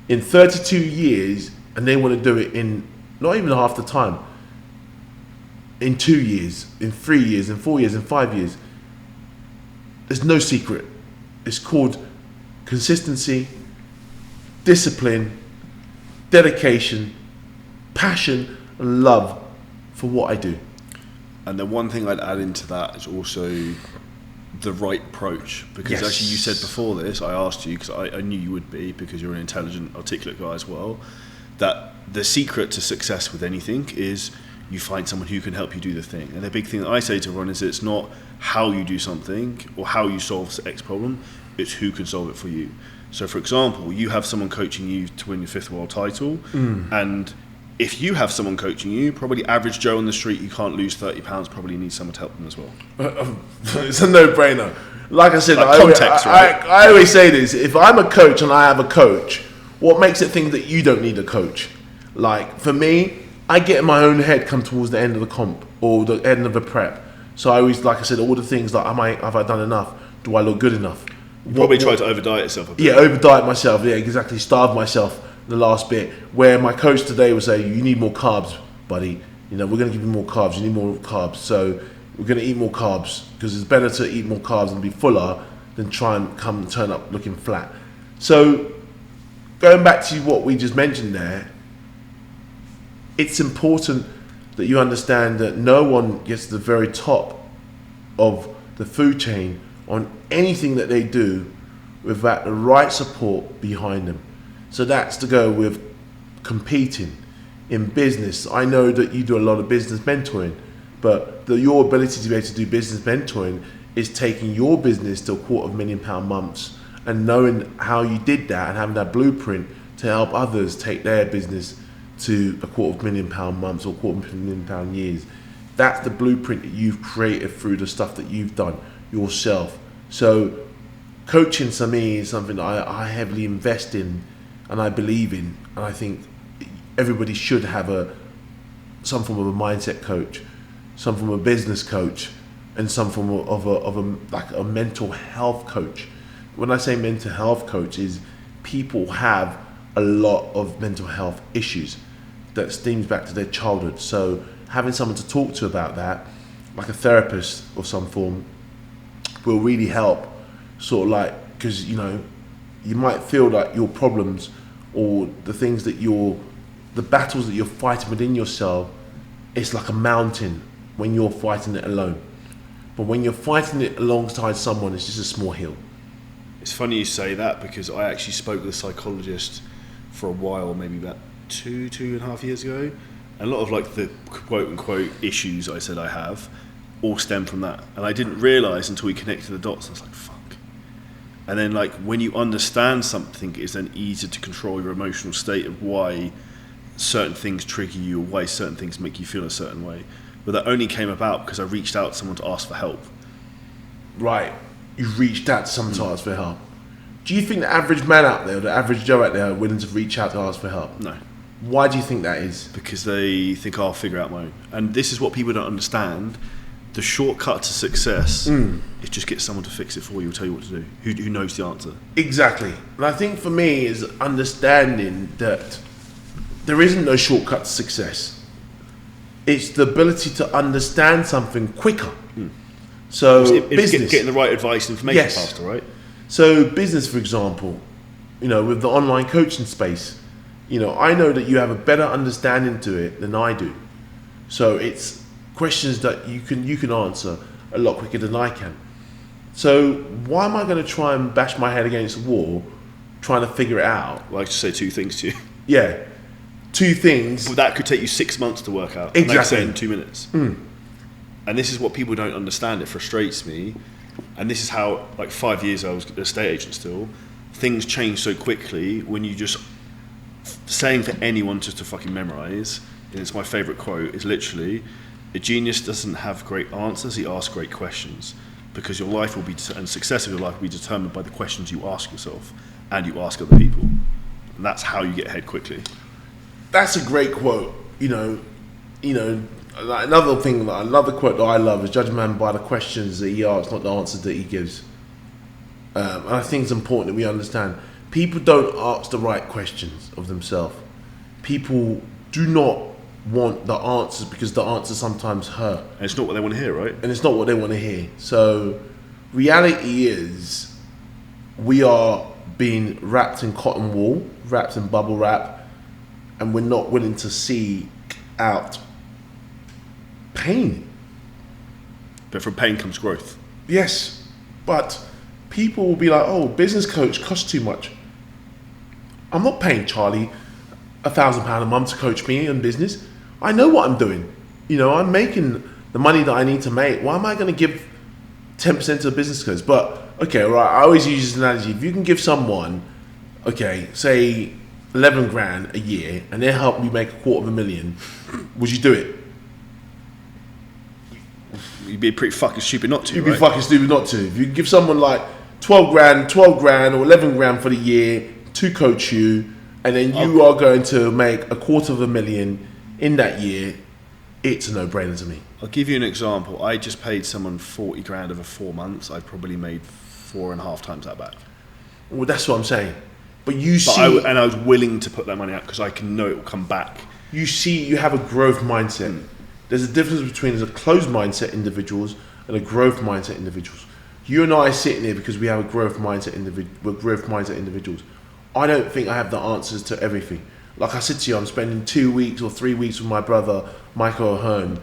in 32 years, and they want to do it in not even half the time. In 2 years, in 3 years, in 4 years, in 5 years. There's no secret. It's called consistency, discipline, dedication, passion and love for what I do. And the one thing I'd add into that is also the right approach. Because actually you said before this, I asked you, because I knew you would be, because you're an intelligent, articulate guy as well, that the secret to success with anything is you find someone who can help you do the thing. And the big thing that I say to everyone is it's not how you do something or how you solve X problem, it's who can solve it for you. So for example, you have someone coaching you to win your 5th world title, and if you have someone coaching you, probably average Joe on the street who can't lose 30 pounds probably needs someone to help them as well. It's a no-brainer. Like I said, Like context, right? I always say this, if I'm a coach and I have a coach, what makes it think that you don't need a coach? Like, for me, I get in my own head come towards the end of the comp or the end of the prep. So I always, like I said, all the things like, have I done enough? Do I look good enough? Probably try to overdiet yourself a bit. Yeah, overdiet myself. Yeah, exactly. Starve myself the last bit. Where my coach today would say, you need more carbs, buddy. We're going to give you more carbs. You need more carbs. So we're going to eat more carbs because it's better to eat more carbs and be fuller than try and turn up looking flat. So going back to what we just mentioned there, it's important that you understand that no one gets to the very top of the food chain on anything that they do without the right support behind them. So that's to go with competing in business. I know that you do a lot of business mentoring, but your ability to be able to do business mentoring is taking your business to £250,000 months and knowing how you did that and having that blueprint to help others take their business to £250,000 months or £250,000 years. That's the blueprint that you've created through the stuff that you've done yourself. So coaching to me is something that I heavily invest in and I believe in, and I think everybody should have some form of a mindset coach, some form of a business coach, and some form of a mental health coach. When I say mental health coach, is people have a lot of mental health issues that steams back to their childhood. So having someone to talk to about that, like a therapist of some form, will really help. Sort of like, because you might feel like your problems or the things that the battles that you're fighting within yourself, it's like a mountain when you're fighting it alone. But when you're fighting it alongside someone, it's just a small hill. It's funny you say that because I actually spoke with a psychologist for a while, maybe about 2.5 years ago. And a lot of like the quote unquote issues I said I have all stem from that. And I didn't realise until we connected the dots. I was like, fuck. And then like when you understand something, it's then easier to control your emotional state of why certain things trigger you or why certain things make you feel a certain way. But that only came about because I reached out to someone to ask for help. Right. You reached out to someone to ask for help. Do you think the average man out there, the average Joe out there, are willing to reach out to ask for help? No. Why do you think that is? Because they think, I'll figure out my own. And this is what people don't understand. The shortcut to success is just get someone to fix it for you or tell you what to do, who knows the answer. Exactly. And I think for me is understanding that there isn't no shortcut to success. It's the ability to understand something quicker. So business. Getting the right advice and information faster, right? So business, for example, with the online coaching space, I know that you have a better understanding to it than I do. So it's questions that you can answer a lot quicker than I can. So why am I going to try and bash my head against the wall trying to figure it out? Well, I just say two things to you. Yeah. Two things. Well, that could take you 6 months to work out. Exactly. Like I said, in 2 minutes. And this is what people don't understand. It frustrates me. And this is how, like 5 years I was an estate agent still, things change so quickly when you just saying for anyone just to fucking memorize, and it's my favorite quote, is literally, a genius doesn't have great answers, he asks great questions. Because your life will be, and success of your life will be determined by the questions you ask yourself and you ask other people. And that's how you get ahead quickly. That's a great quote. Another quote that I love is judge a man by the questions that he asks, not the answers that he gives. And I think it's important that we understand people don't ask the right questions of themselves. People do not want the answers because the answers sometimes hurt. And it's not what they want to hear, right? And it's not what they want to hear. So reality is we are being wrapped in cotton wool, wrapped in bubble wrap, and we're not willing to seek out pain. But from pain comes growth. Yes, but people will be like, oh, business coach costs too much. I'm not paying Charlie £1,000 a month to coach me in business. I know what I'm doing. You know, I'm making the money that I need to make. Why am I going to give 10% to a business coach? But, okay, right, I always use this analogy. If you can give someone, okay, say 11 grand a year, and they help you make $250,000, would you do it? You'd be pretty fucking stupid not to. You'd be fucking stupid not to. If you give someone like 12 grand or 11 grand for the year to coach you, and then you are going to make $250,000 in that year, it's a no-brainer to me. I'll give you an example. I just paid someone 40 grand over 4 months. I probably made 4.5 times that back. Well, that's what I'm saying. But I was willing to put that money out because I can know it will come back. You have a growth mindset. There's a difference between a closed mindset individuals and a growth mindset individuals. You and I are sitting here because we have a growth mindset individuals. I don't think I have the answers to everything. Like I said to you, I'm spending 2 weeks or 3 weeks with my brother, Michael O'Hearn.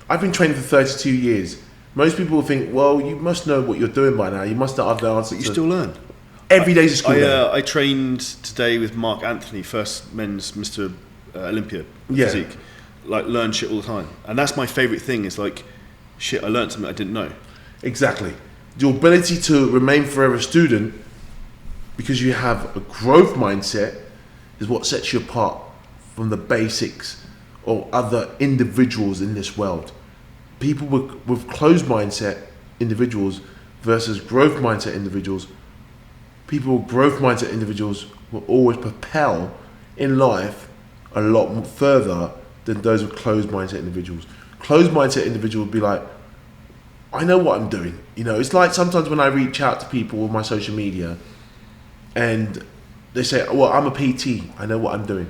I've been training for 32 years. Most people think, well, you must know what you're doing by now. You must not have the answer. But you still learn. Every day's a school day. I trained today with Mark Anthony, first men's Mr. Olympia physique. Like, learn shit all the time. And that's my favourite thing, is like, shit, I learned something I didn't know. Exactly. Your ability to remain forever a student because you have a growth mindset is what sets you apart from the basics or other individuals in this world. People with closed mindset individuals versus growth mindset individuals, people with growth mindset individuals will always propel in life a lot more further than those with closed mindset individuals. Closed mindset individuals will be like, I know what I'm doing. You know, it's like sometimes when I reach out to people with my social media and they say, well, I'm a PT, I know what I'm doing.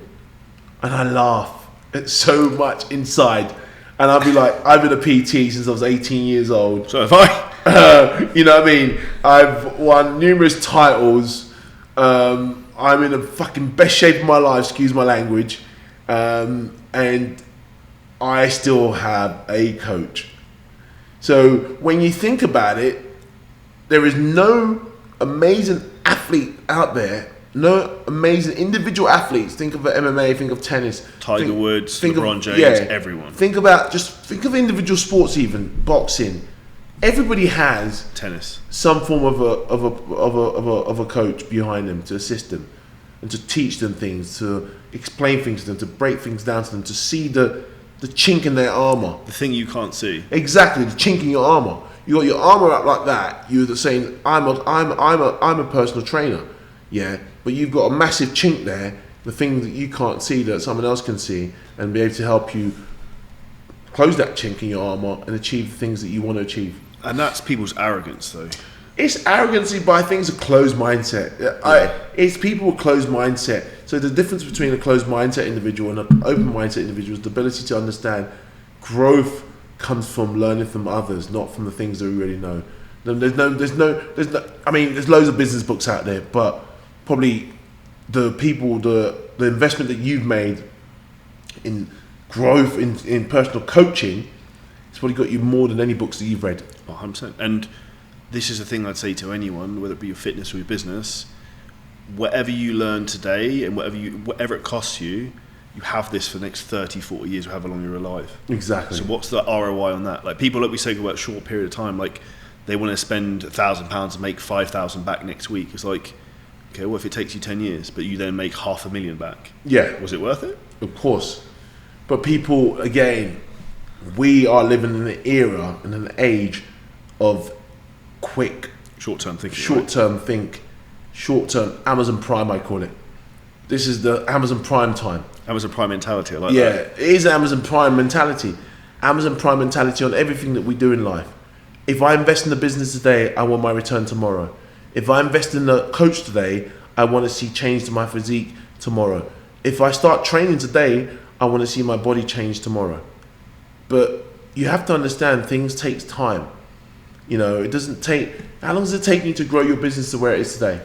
And I laugh. It's so much inside. And I'll be like, I've been a PT since I was 18 years old. So have I. You know what I mean? I've won numerous titles. I'm in the fucking best shape of my life, excuse my language. And I still have a coach. So when you think about it, there is no amazing athlete out there, no amazing individual athletes. Think of MMA, think of tennis. Tiger Woods, LeBron James, everyone. Think of individual sports, even boxing. Everybody has tennis, some form of a coach behind them to assist them and to teach them things, to explain things to them, to break things down to them, to see the chink in their armor. The thing you can't see. Exactly, the chink in your armor. You got your armor up like that. You're saying, I'm a personal trainer, yeah. But you've got a massive chink there, the thing that you can't see that someone else can see, and be able to help you close that chink in your armor and achieve the things that you want to achieve. And that's people's arrogance, though. It's arrogancy, but I think it's a closed mindset. It's people with closed mindset. So the difference between a closed mindset individual and an open mindset individual is the ability to understand growth comes from learning from others, not from the things that we already know. There's no. I mean, there's loads of business books out there, but probably the investment that you've made in growth, in personal coaching, it's probably got you more than any books that you've read. 100%. And this is the thing I'd say to anyone, whether it be your fitness or your business, whatever you learn today and whatever it costs you, you have this for the next 30, 40 years, or however long you're alive. Exactly. So what's the ROI on that? Like, people, like we say, about a short period of time, like they want to spend £1,000 and make 5,000 back next week. It's like, okay, well, if it takes you 10 years, but you then make $500,000 back. Yeah. Was it worth it? Of course. But people, again, we are living in an era and an age of quick, short-term thinking. Short-term Amazon Prime, I call it. This is the Amazon Prime time. Amazon Prime mentality, I like that. Yeah, it is Amazon Prime mentality. Amazon Prime mentality on everything that we do in life. If I invest in the business today, I want my return tomorrow. If I invest in the coach today, I want to see change to my physique tomorrow. If I start training today, I want to see my body change tomorrow. But you have to understand things takes time. You know, it doesn't take... How long does it take you to grow your business to where it is today?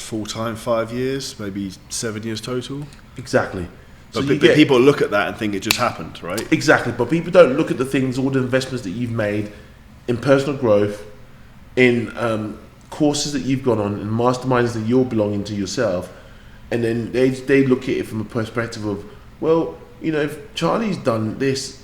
full-time 5 years, maybe 7 years total. Exactly. But people look at that and think it just happened, right? Exactly. But people don't look at the things, all the investments that you've made in personal growth, in courses that you've gone on, in masterminds that you're belonging to yourself, and then they look at it from a perspective of, well, if Charlie's done this,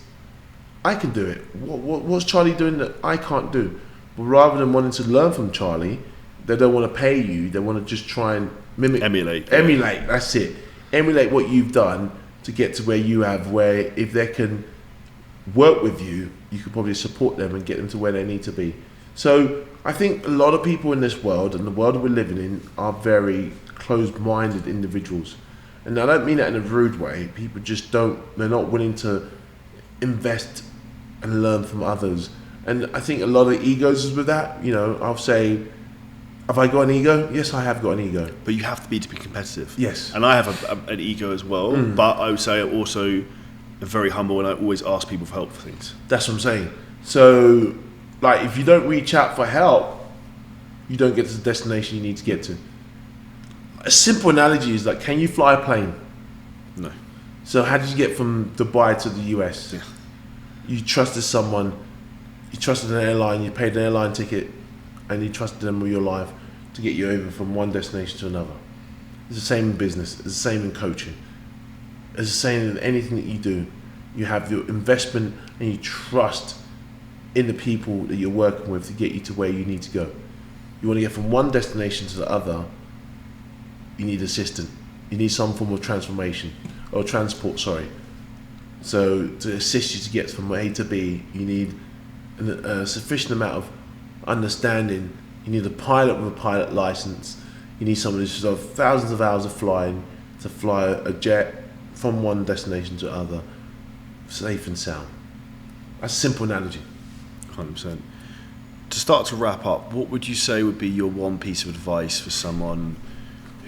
I can do it. What's Charlie doing that I can't do? But rather than wanting to learn from Charlie, they don't want to pay you. They want to just try and Emulate. That's it. Emulate what you've done to get to where you have. Where if they can work with you, you could probably support them and get them to where they need to be. So I think a lot of people in this world and the world that we're living in are very closed-minded individuals. And I don't mean that in a rude way. People just they're not willing to invest and learn from others. And I think a lot of egos is with that. I'll say, have I got an ego? Yes, I have got an ego. But you have to be competitive. Yes. And I have an ego as well, but I would say also am very humble, and I always ask people for help for things. That's what I'm saying. So, like, if you don't reach out for help, you don't get to the destination you need to get to. A simple analogy is like, can you fly a plane? No. So how did you get from Dubai to the US? Yeah. You trusted someone, you trusted an airline, you paid an airline ticket, and you trusted them with your life to get you over from one destination to another. It's the same in business, it's the same in coaching. It's the same in anything that you do. You have your investment and you trust in the people that you're working with to get you to where you need to go. You want to get from one destination to the other, you need assistance. You need some form of transformation, or transport, sorry. So to assist you to get from A to B, you need a sufficient amount of understanding. You need a pilot with a pilot license. You need someone who's done thousands of hours of flying to fly a jet from one destination to other, safe and sound. That's a simple analogy. 100%. To start to wrap up, what would you say would be your one piece of advice for someone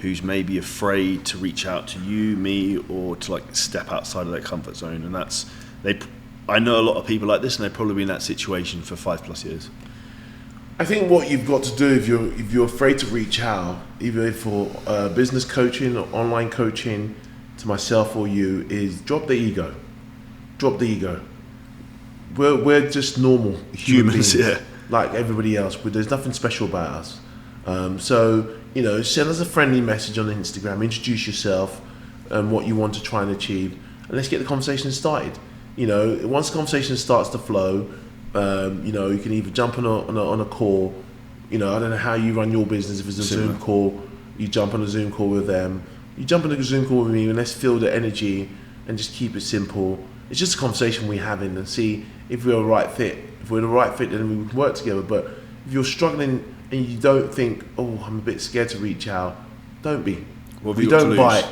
who's maybe afraid to reach out to you, me, or to like step outside of their comfort zone? And I know a lot of people like this, and they've probably been in that situation for 5+ years. I think what you've got to do if you're afraid to reach out, either for business coaching or online coaching, to myself or you, is drop the ego. Drop the ego. We're just normal humans, yeah, like everybody else. There's nothing special about us. So send us a friendly message on Instagram. Introduce yourself and what you want to try and achieve, and let's get the conversation started. Once the conversation starts to flow, you can either jump on a call. I don't know how you run your business. If it's a Zoom call, you jump on a Zoom call with them. You jump on a Zoom call with me, and let's feel the energy and just keep it simple. It's just a conversation we're having and see if we're a right fit. If we're the right fit, then we can work together. But if you're struggling and you don't think, oh, I'm a bit scared to reach out, don't be. We don't bite.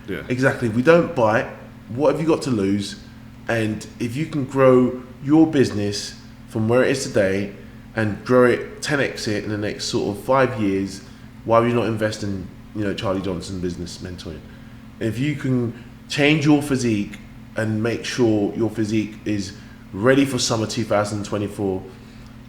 Yeah. Exactly. We don't bite. What have you got to lose? And if you can grow your business from where it is today and grow it, 10x it in the next sort of 5 years, why would you not invest in, Charlie Johnson Business Mentoring? If you can change your physique and make sure your physique is ready for summer 2024,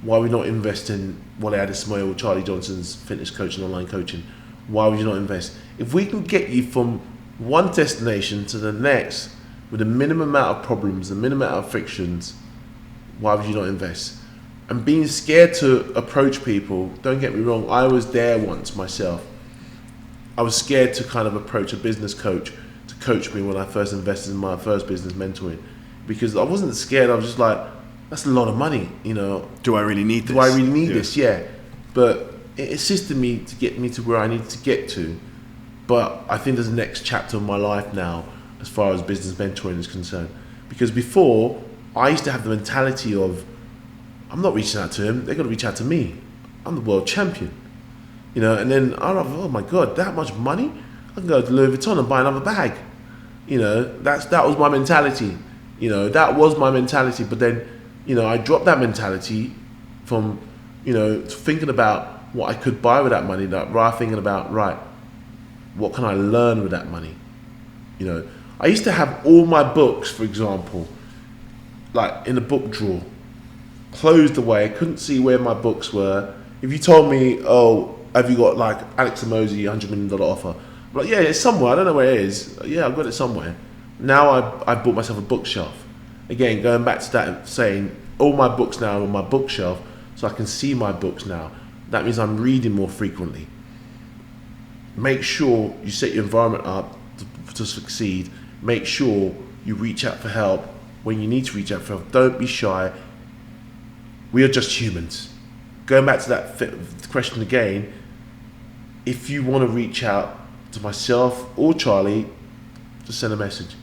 why would you not invest in Wole Adesemoye or Charlie Johnson's fitness coaching, online coaching? Why would you not invest? If we can get you from one destination to the next with a minimum amount of problems, a minimum amount of frictions, why would you not invest? And being scared to approach people, don't get me wrong, I was there once myself. I was scared to kind of approach a business coach to coach me when I first invested in my first business mentoring, because I wasn't scared. I was just like, that's a lot of money, Do I really need this? Do I really need this? Yeah. But it assisted me to get me to where I needed to get to. But I think there's a next chapter of my life now as far as business mentoring is concerned. Because before, I used to have the mentality of, I'm not reaching out to him, they're going to reach out to me. I'm the world champion. And then I'm like, oh my God, that much money? I can go to Louis Vuitton and buy another bag. That was my mentality. That was my mentality. But then, I dropped that mentality from, thinking about what I could buy with that money, rather thinking about, right, what can I learn with that money? I used to have all my books, for example, like in a book drawer, closed away. I couldn't see where my books were. If you told me, oh, have you got like Adesemoye $100 million offer? I'm like, yeah, it's somewhere. I don't know where it is. Yeah, I've got it somewhere. Now I bought myself a bookshelf. Again, going back to that, saying all my books now are on my bookshelf, so I can see my books now. That means I'm reading more frequently. Make sure you set your environment up to succeed. Make sure you reach out for help when you need to reach out for help. Don't be shy. We are just humans. Going back to that question again, if you want to reach out to myself or Charlie, just send a message.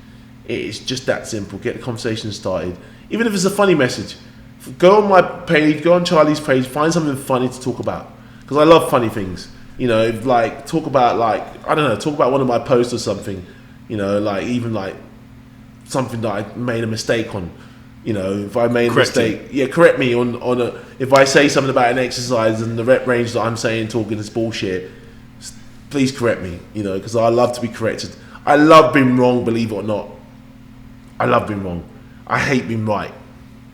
It's just that simple. Get the conversation started. Even if it's a funny message, go on my page, go on Charlie's page, find something funny to talk about. Because I love funny things. You know, like talk about talk about one of my posts or something. You know, like even like something that I made a mistake on. You know, if I made a mistake, correct me on if I say something about an exercise and the rep range that I'm saying talking is bullshit. Please correct me. You know, because I love to be corrected. I love being wrong, believe it or not. I love being wrong. I hate being right.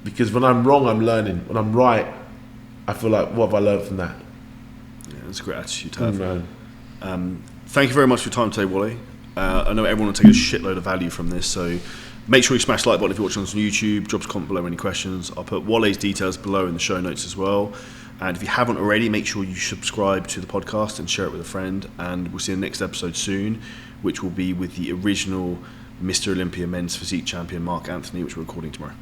Because when I'm wrong, I'm learning. When I'm right, I feel like, what have I learned from that? Yeah, that's a great attitude to have. Thank you very much for your time today, Wole. I know everyone will take a shitload of value from this, so make sure you smash the like button if you're watching us on YouTube. Drop a comment below any questions. I'll put Wole's details below in the show notes as well. And if you haven't already, make sure you subscribe to the podcast and share it with a friend. And we'll see you in the next episode soon, which will be with the original Mr. Olympia men's physique champion, Mark Anthony, which we're recording tomorrow.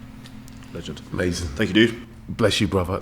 Legend. Amazing. Thank you, dude. Bless you, brother.